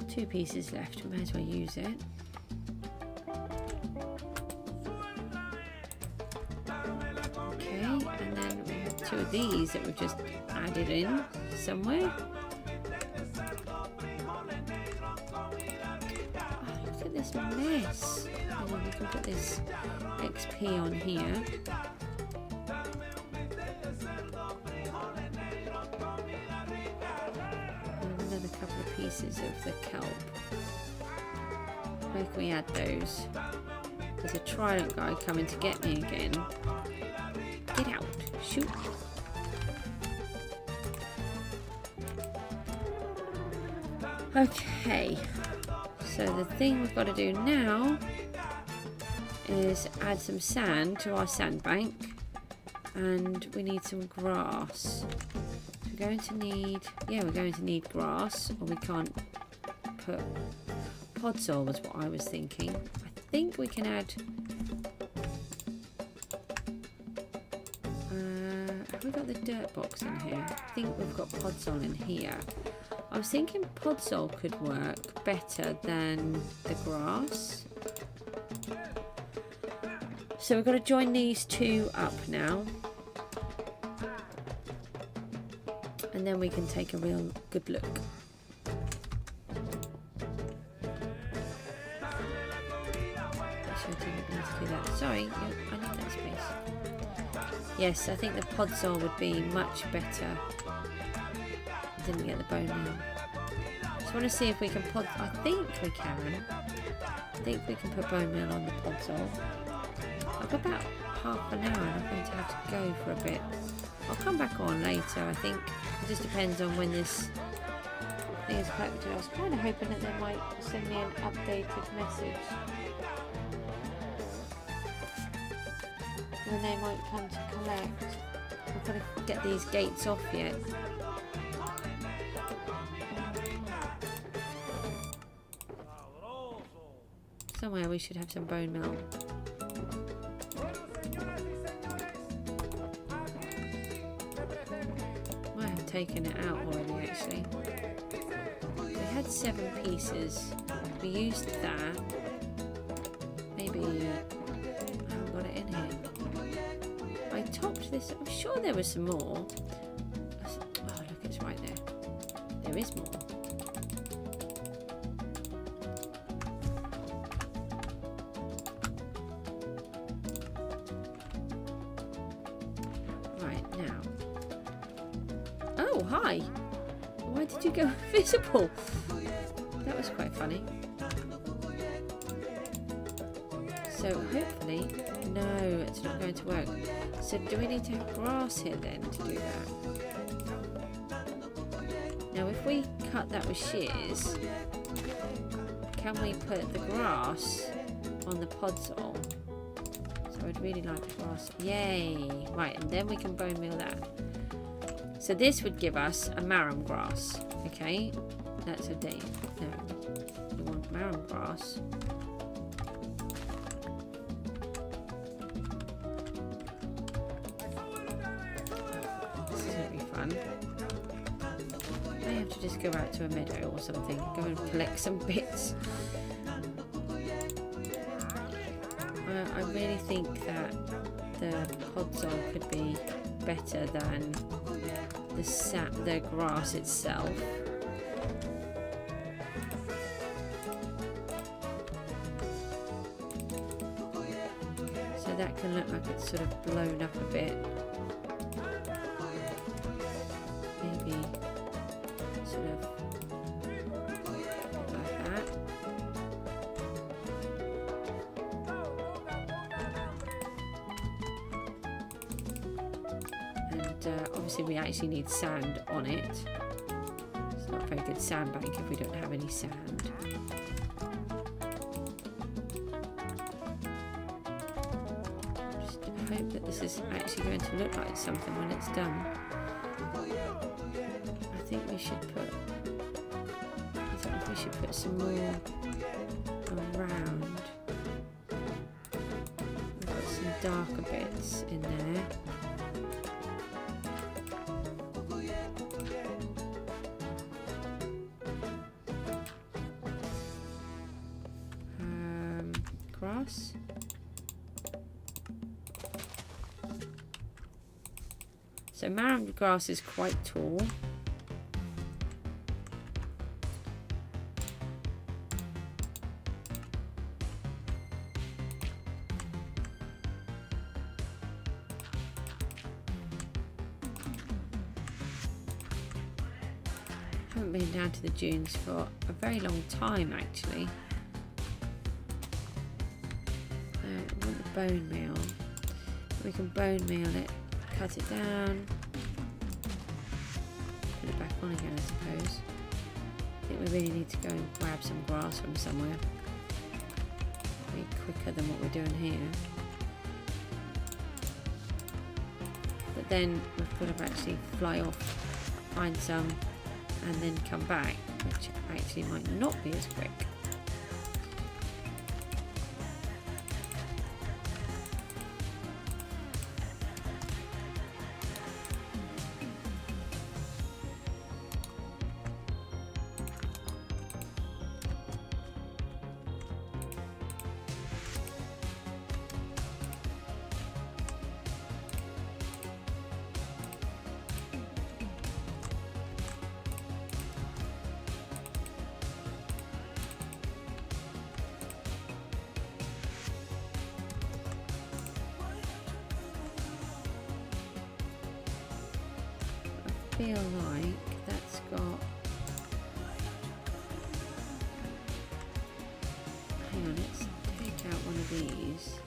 Two pieces left, we may as well use it. Okay, and then we have 2 of these that we've just added in somewhere. Oh, look at this mess. And then we can put this XP on here. Pieces of the kelp. Where can we add those? There's a trident guy coming to get me again. Get out! Shoot! Okay, so the thing we've got to do now is add some sand to our sandbank, and we need some grass. We're going to need grass, or we can't put podzol was what I was thinking. I think we can add have we got the dirt box in here? I think we've got podzol in here. I was thinking podzol could work better than the grass. So we've got to join these 2 up now. And then we can take a real good look. Actually, I didn't need to do that. Sorry, I need that space. Yes, I think the podzol would be much better. I didn't get the bone meal. Just want to see if we can pod. I think we can. I think we can put bone meal on the podzol. I've got about half an hour and I'm going to have to go for a bit. I'll come back on later, I think. It just depends on when this thing is collected. I was kind of hoping that they might send me an updated message. When they might come to collect. I've got to get these gates off yet. Somewhere we should have some bone meal. Might have taken it out already actually. We had 7 pieces. We used that. Maybe I haven't got it in here. I topped this. I'm sure there was some more. Oh look, it's right there. There is more. Oh, hi! Why did you go invisible? That was quite funny. So hopefully, no, it's not going to work. So do we need to have grass here then to do that? Now if we cut that with shears, can we put the grass on the podzol? So I'd really like the grass. Yay! Right, and then we can bone meal that. So this would give us a marram grass, okay? That's a day. No, we want marram grass. This is gonna be fun. I have to just go out to a meadow or something, go and collect some bits. I really think that the podzol could be better than the grass itself. So that can look like it's sort of blown up a bit. Maybe sort of like that. Obviously we actually need sand on it. It's not a very good sandbank if we don't have any sand. Just hope that this is actually going to look like something when it's done. I think we should put, I don't know if we should put some more around. We've got some darker bits in there. Grass. So marram grass is quite tall. Haven't been down to the dunes for a very long time actually. Bone meal. We can bone meal it, cut it down, put it back on again I suppose. I think we really need to go and grab some grass from somewhere. Be quicker than what we're doing here. But then we've got to actually fly off, find some and then come back, which actually might not be as quick. I feel like that's got of these.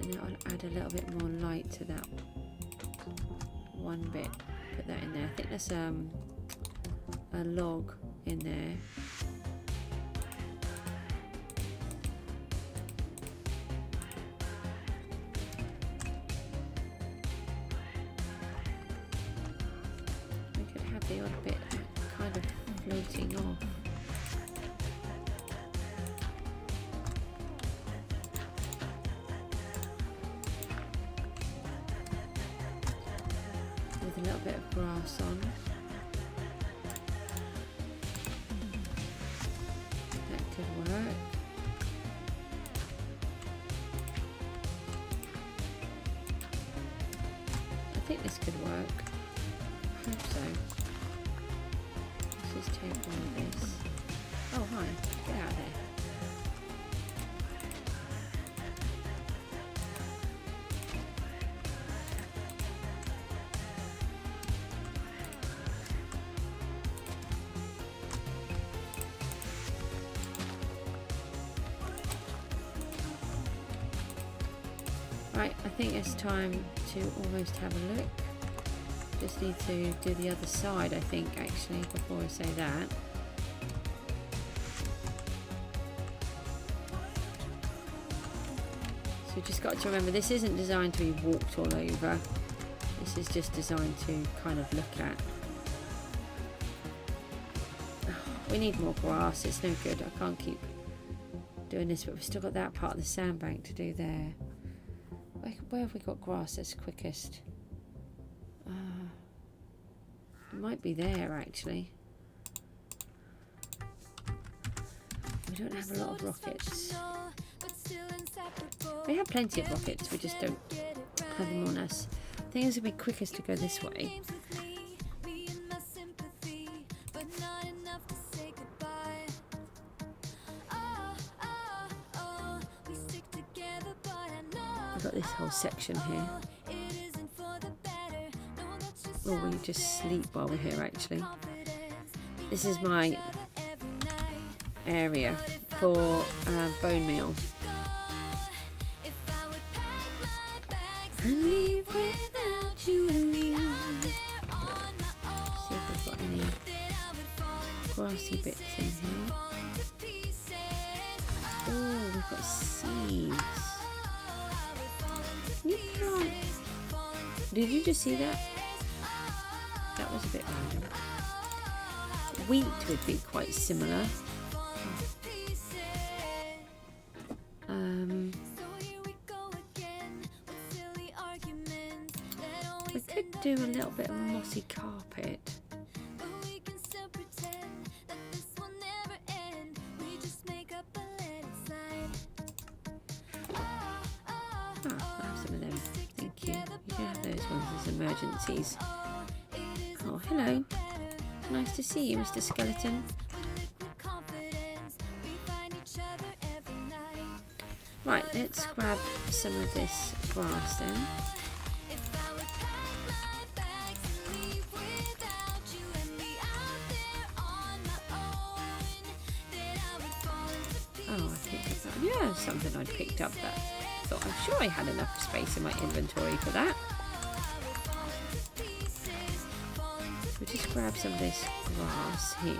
And that'll add a little bit more light to that one bit. Put that in there. I think there's a log in there. We could have the odd bit kind of floating off. With a little bit of grass on. That could work. I think this could work. I hope so. Let's just take all of this. Oh hi, get out of there. Right, I think it's time to almost have a look. Just need to do the other side, I think, actually, before I say that. So we've just got to remember, this isn't designed to be walked all over. This is just designed to kind of look at. We need more grass, it's no good. I can't keep doing this, but we've still got that part of the sandbank to do there. Where have we got grass that's quickest? It might be there, actually. We don't have a lot of rockets. We have plenty of rockets, we just don't have them on us. I think it's going to be quickest to go this way. I've got this whole section here. Or we just sleep while we're here, actually. This is my area for bone meal. And leave without you and me. See if we've got any grassy bits in here. Oh, we've got seeds. You can't. Did you just see that? That was a bit random. Wheat would be quite similar. We could do a little bit of mossy carpet. I'll have some of them. Thank you. You can have those ones as emergencies. Oh, hello. Nice to see you, Mr. Skeleton. Right, let's grab some of this grass then. Oh, I picked up that. Yeah, something I'd picked up that. Thought I'm sure I had enough space in my inventory for that. We'll just grab some of this grass here.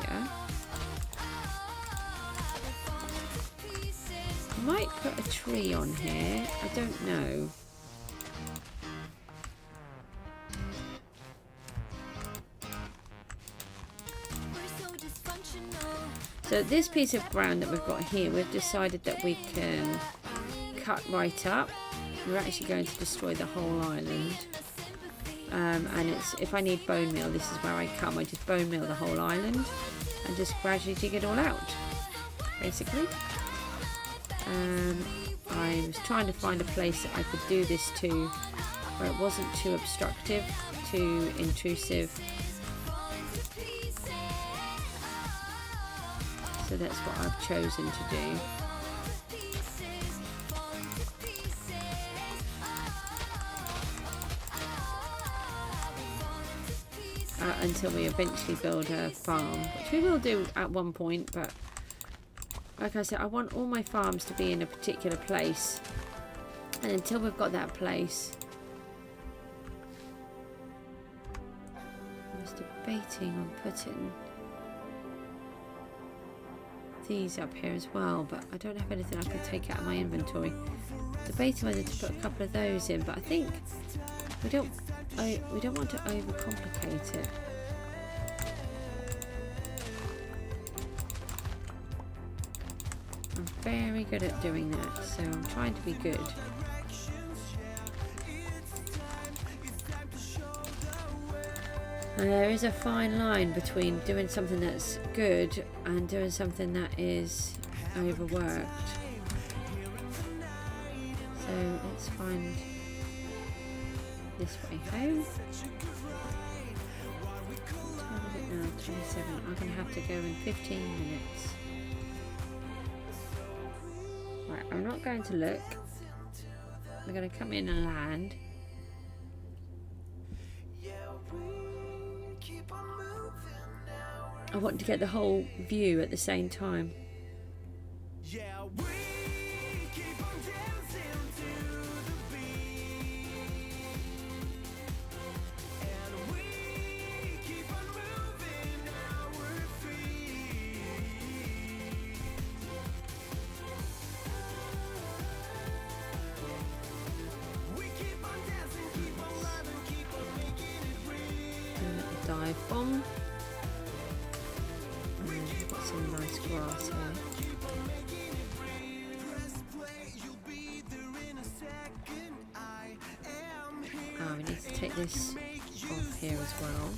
I might put a tree on here. I don't know. So this piece of ground that we've got here, we've decided that we can cut right up. We're actually going to destroy the whole island. And it's, if I need bone meal, this is where I come. I just bone meal the whole island and just gradually dig it all out, basically. I was trying to find a place that I could do this to where it wasn't too obstructive, too intrusive. So that's what I've chosen to do. until we eventually build a farm, which we will do at one point, but like I said, I want all my farms to be in a particular place, and until we've got that place, I was debating on putting these up here as well, but I don't have anything I can take out of my inventory. Debating whether to put a couple of those in, but I think we don't want to overcomplicate it. I'm very good at doing that, so I'm trying to be good. And there is a fine line between doing something that's good and doing something that is overworked. So let's find this way home. What time is it now? 27. I'm going to have to go in 15 minutes. Right, I'm not going to look. We're going to come in and land. I want to get the whole view at the same time. Dive bomb. And got some nice grass here. Oh, we need to take this off here as well.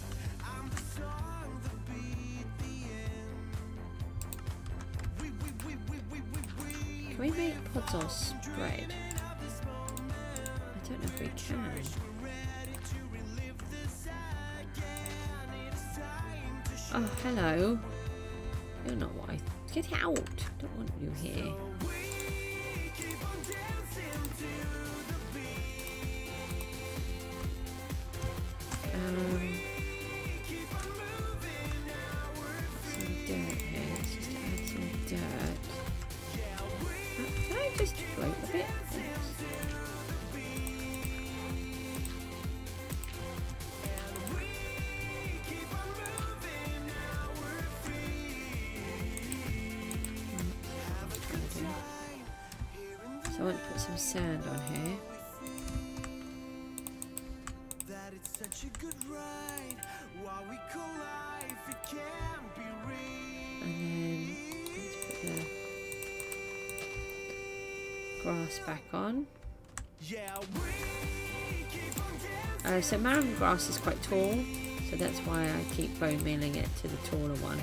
Can we make pods or spread? I don't know if we can. Oh, hello. You're not what I... Get out! I don't want you here. Some dirt here. Let's just add some dirt. Can I just float a bit? I want to put some sand on here. And then let's put the grass back on. So marram grass is quite tall, so that's why I keep bone mealing it to the taller one.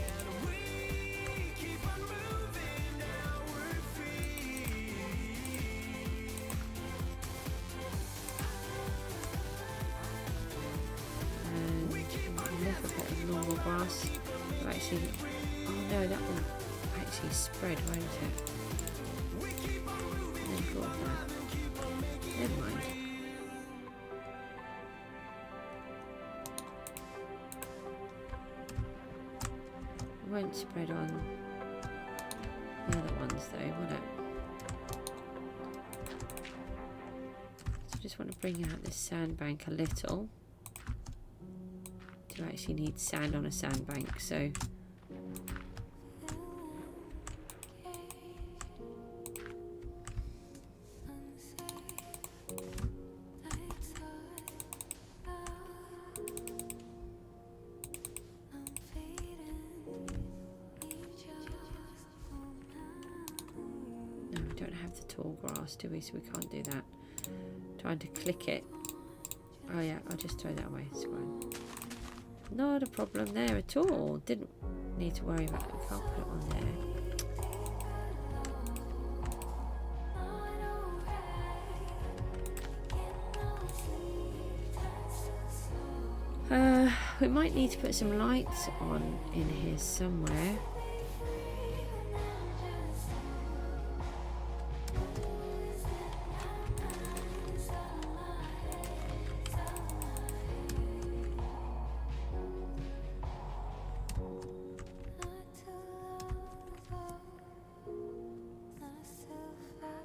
Grass. Actually, oh no, that will actually spread, won't it? Never thought of that. Never mind. It won't spread on the other ones though, will it? So I just want to bring out this sandbank a little. You actually need sand on a sandbank, so no, we don't have the tall grass, do we? So we can't do that. Trying to click it. Oh yeah, I'll just throw that away, it's fine. Not a problem there at all. Didn't need to worry about it. We can't put it on there. We might need to put some lights on in here somewhere.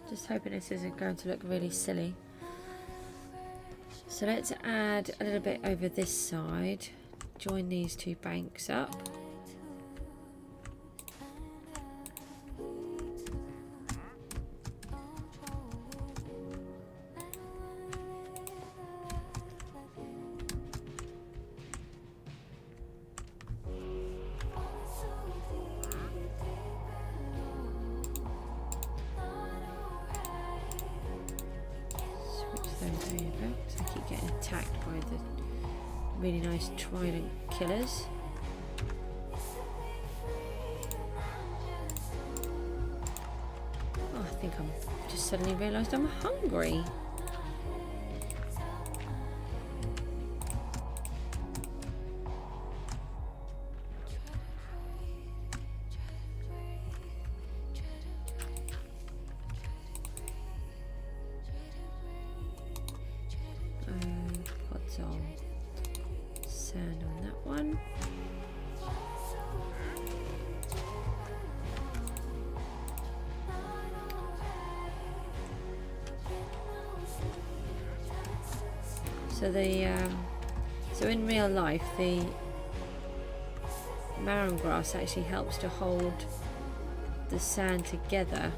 Just hoping this isn't going to look really silly. So let's add a little bit over this side. Join these two banks up. I keep getting attacked by the really nice trident killers. Oh, I think I'm just suddenly realised I'm hungry. Sand on that one. So in real life, the marram grass actually helps to hold the sand together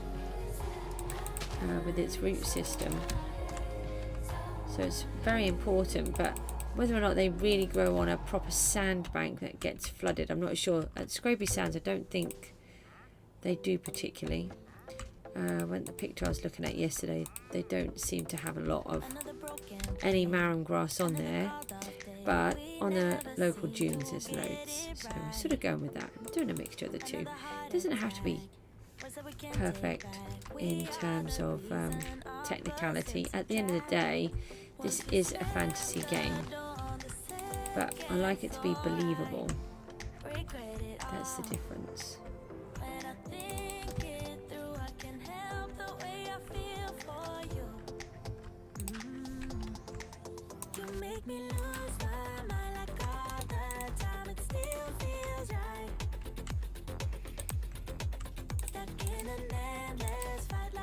with its root system. So it's very important, but whether or not they really grow on a proper sandbank that gets flooded, I'm not sure. At Scraby Sands, I don't think they do particularly. When the picture I was looking at yesterday, they don't seem to have a lot of any marram grass on there, but on the local dunes there's loads. So we're sort of going with that. I'm doing a mixture of the two. It doesn't have to be perfect in terms of technicality. At the end of the day, this is a fantasy game, but I like it to be believable. That's the difference.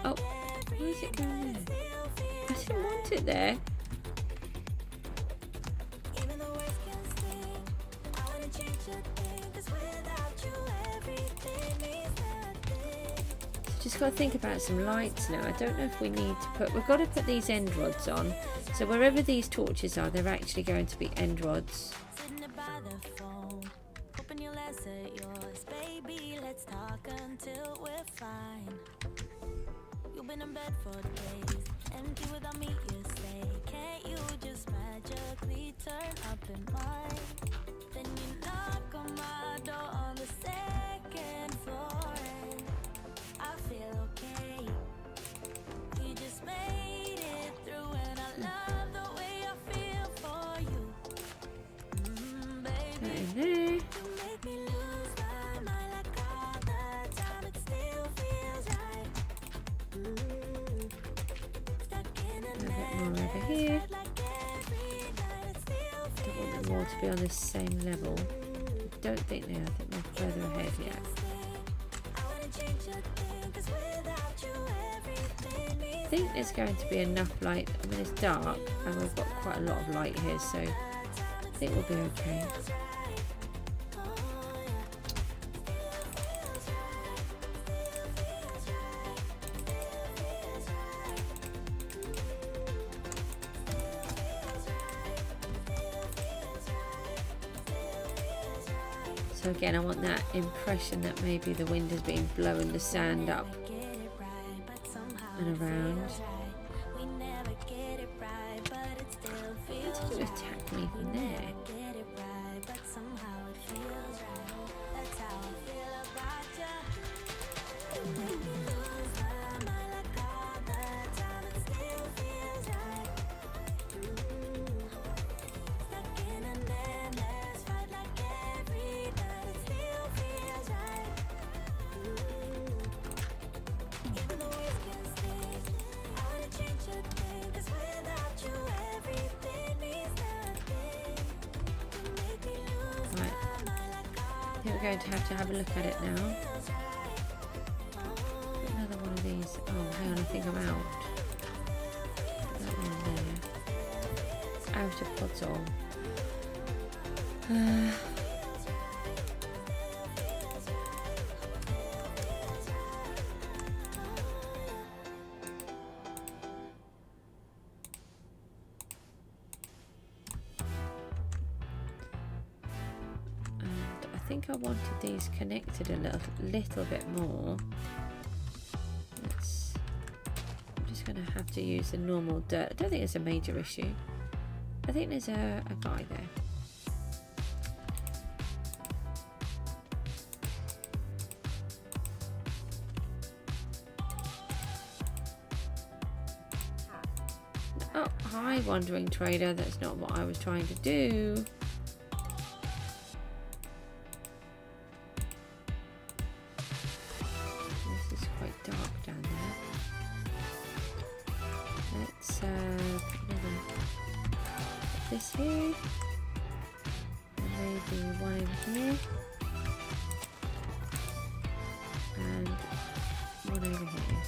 Oh, why is it going there? I didn't want it there. Just got to think about some lights now. I don't know if we need to put... We've got to put these end rods on. So wherever these torches are, they're actually going to be end rods. You've been in bed for days, empty without me, you say. Can't you just magically turn up in mine? Then you knock on my door on the second floor, and I feel okay. You just made it through, and I love the way I feel for you. Baby, you make me lose my mind like all the time. It still feels right. A bit more over here. Don't want them all to be on the same level. I don't think they are. I think they're further ahead yet. I think there's going to be enough light. I mean, it's dark and we've got quite a lot of light here, so I think we'll be okay. So again, I want that impression that maybe the wind has been blowing the sand up and around. How did you attack me from there? We're going to have a look at it now. another one of these. Oh, hang on, I think I'm out. Put that one there. Out of puzzle. I think I wanted these connected a little bit more. I'm just going to have to use the normal dirt. I don't think it's a major issue. I think there's a guy there. Oh, hi, wandering trader. That's not what I was trying to do. This here, and maybe one in here, and one over here,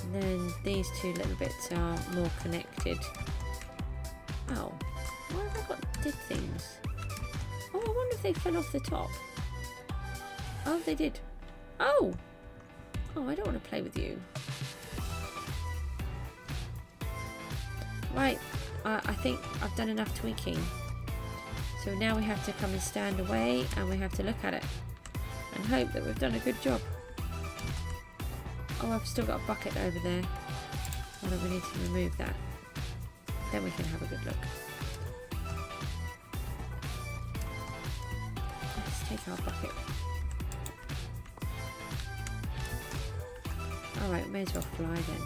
and then these two little bits are more connected. Oh, why have I got dead things? Oh, I wonder if they fell off the top. Oh, they did. Oh, I don't want to play with you. Right, I think I've done enough tweaking. So now we have to come and stand away and we have to look at it and hope that we've done a good job. Oh, I've still got a bucket over there. Oh, we need to remove that. Then we can have a good look. Let's take our bucket. Alright, may as well fly then.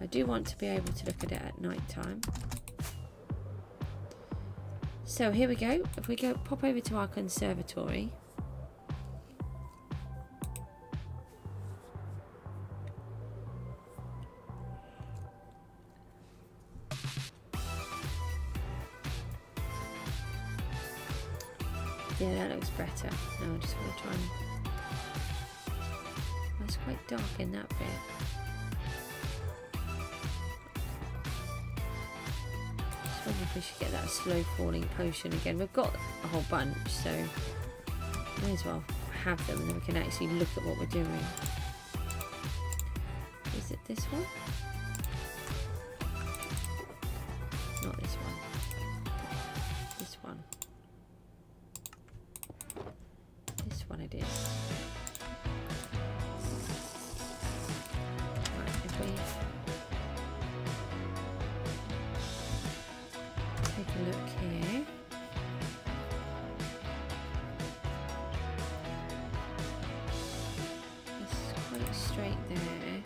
I do want to be able to look at it at night time. So here we go. If we go pop over to our conservatory. Yeah, that looks better. No, I just want to try and... It's quite dark in that bit. I wonder if we should get that slow falling potion again. We've got a whole bunch, so may as well have them and then we can actually look at what we're doing. Is it this one? Not this one. This one. This one it is. Right, if we take a look here. It's quite straight there.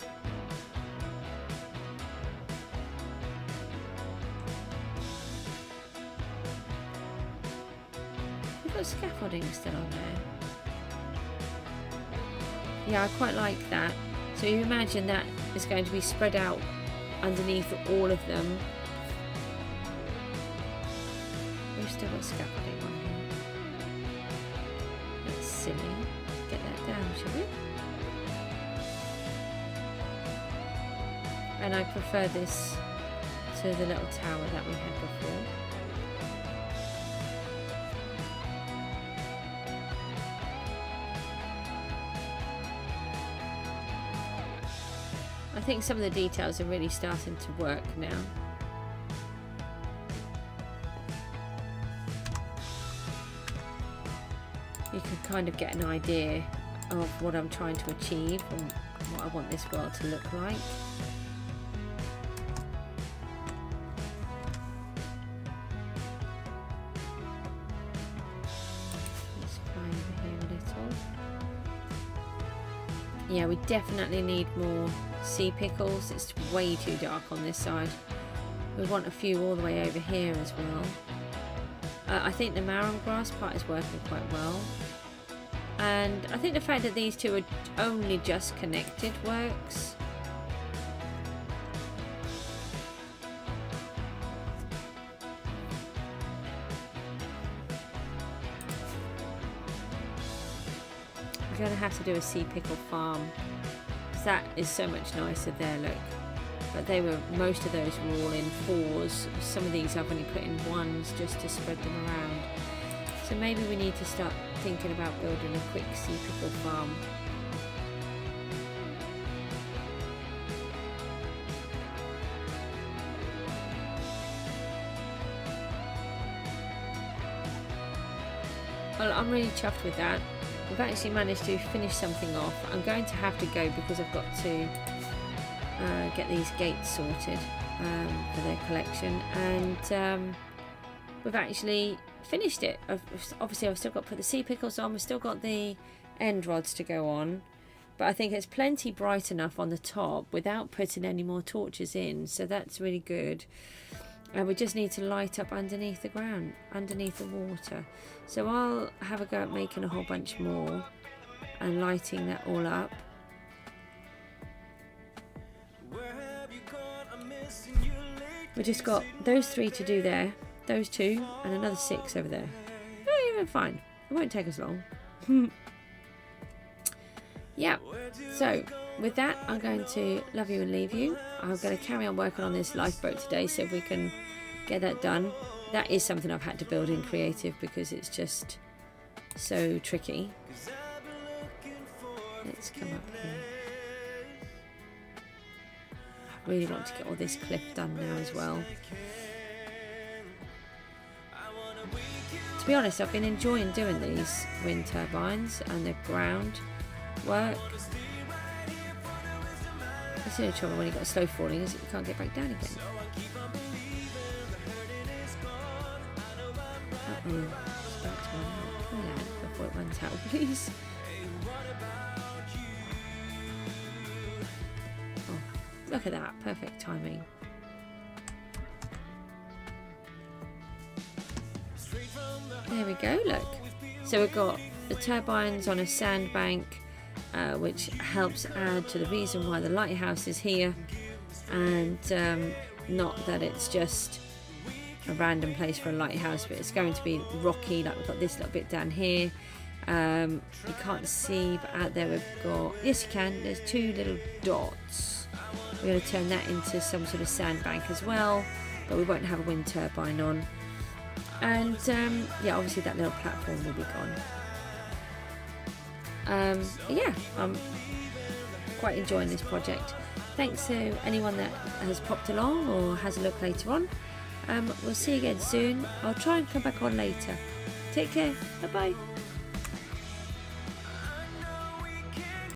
We've got scaffolding still on there. Yeah, I quite like that. So you imagine that is going to be spread out underneath all of them. We've still got scaffolding on here. That's silly. Get that down, shall we? And I prefer this to the little tower that we had before. I think some of the details are really starting to work now. You can kind of get an idea of what I'm trying to achieve and what I want this world to look like. Let's fly over here a little. Yeah, we definitely need more sea pickles. It's way too dark on this side. We want a few all the way over here as well. I think the marram grass part is working quite well. And I think the fact that these two are only just connected works. I'm going to have to do a sea pickle farm. That is so much nicer there, look. But most of those were all in 4s. Some of these I've only put in 1s just to spread them around. So maybe we need to start thinking about building a quick sea pickle farm. Well, I'm really chuffed with that. We've actually managed to finish something off. I'm going to have to go because I've got to get these gates sorted for their collection, and we've actually finished it. Obviously I've still got to put the sea pickles on, we've still got the end rods to go on, but I think it's plenty bright enough on the top without putting any more torches in, so that's really good. And we just need to light up underneath the ground, underneath the water. So I'll have a go at making a whole bunch more and lighting that all up. We just got those 3 to do there, those 2, and another 6 over there. Oh, yeah, fine. It won't take us long. Yeah. So with that, I'm going to love you and leave you. I'm going to carry on working on this lifeboat today, so if we can get that done. That is something I've had to build in creative because it's just so tricky. Let's come up here. I really want to get all this cliff done now as well. To be honest, I've been enjoying doing these wind turbines and the ground work. It's the only trouble when you've got slow falling is that you can't get back down again. Uh-oh, it's about to run out. Can we land before it runs out, please? Oh, look at that, perfect timing. There we go, look. So we've got the turbines on a sandbank, which helps add to the reason why the lighthouse is here, and not that it's just a random place for a lighthouse, but it's going to be rocky. Like we've got this little bit down here. You can't see, but out there we've got, yes you can, there's 2 little dots. We're going to turn that into some sort of sandbank as well, but we won't have a wind turbine on. And yeah, obviously that little platform will be gone. Yeah, I'm quite enjoying this project. Thanks to anyone that has popped along or has a look later on. We'll see you again soon. I'll try and come back on later. Take care. Bye bye.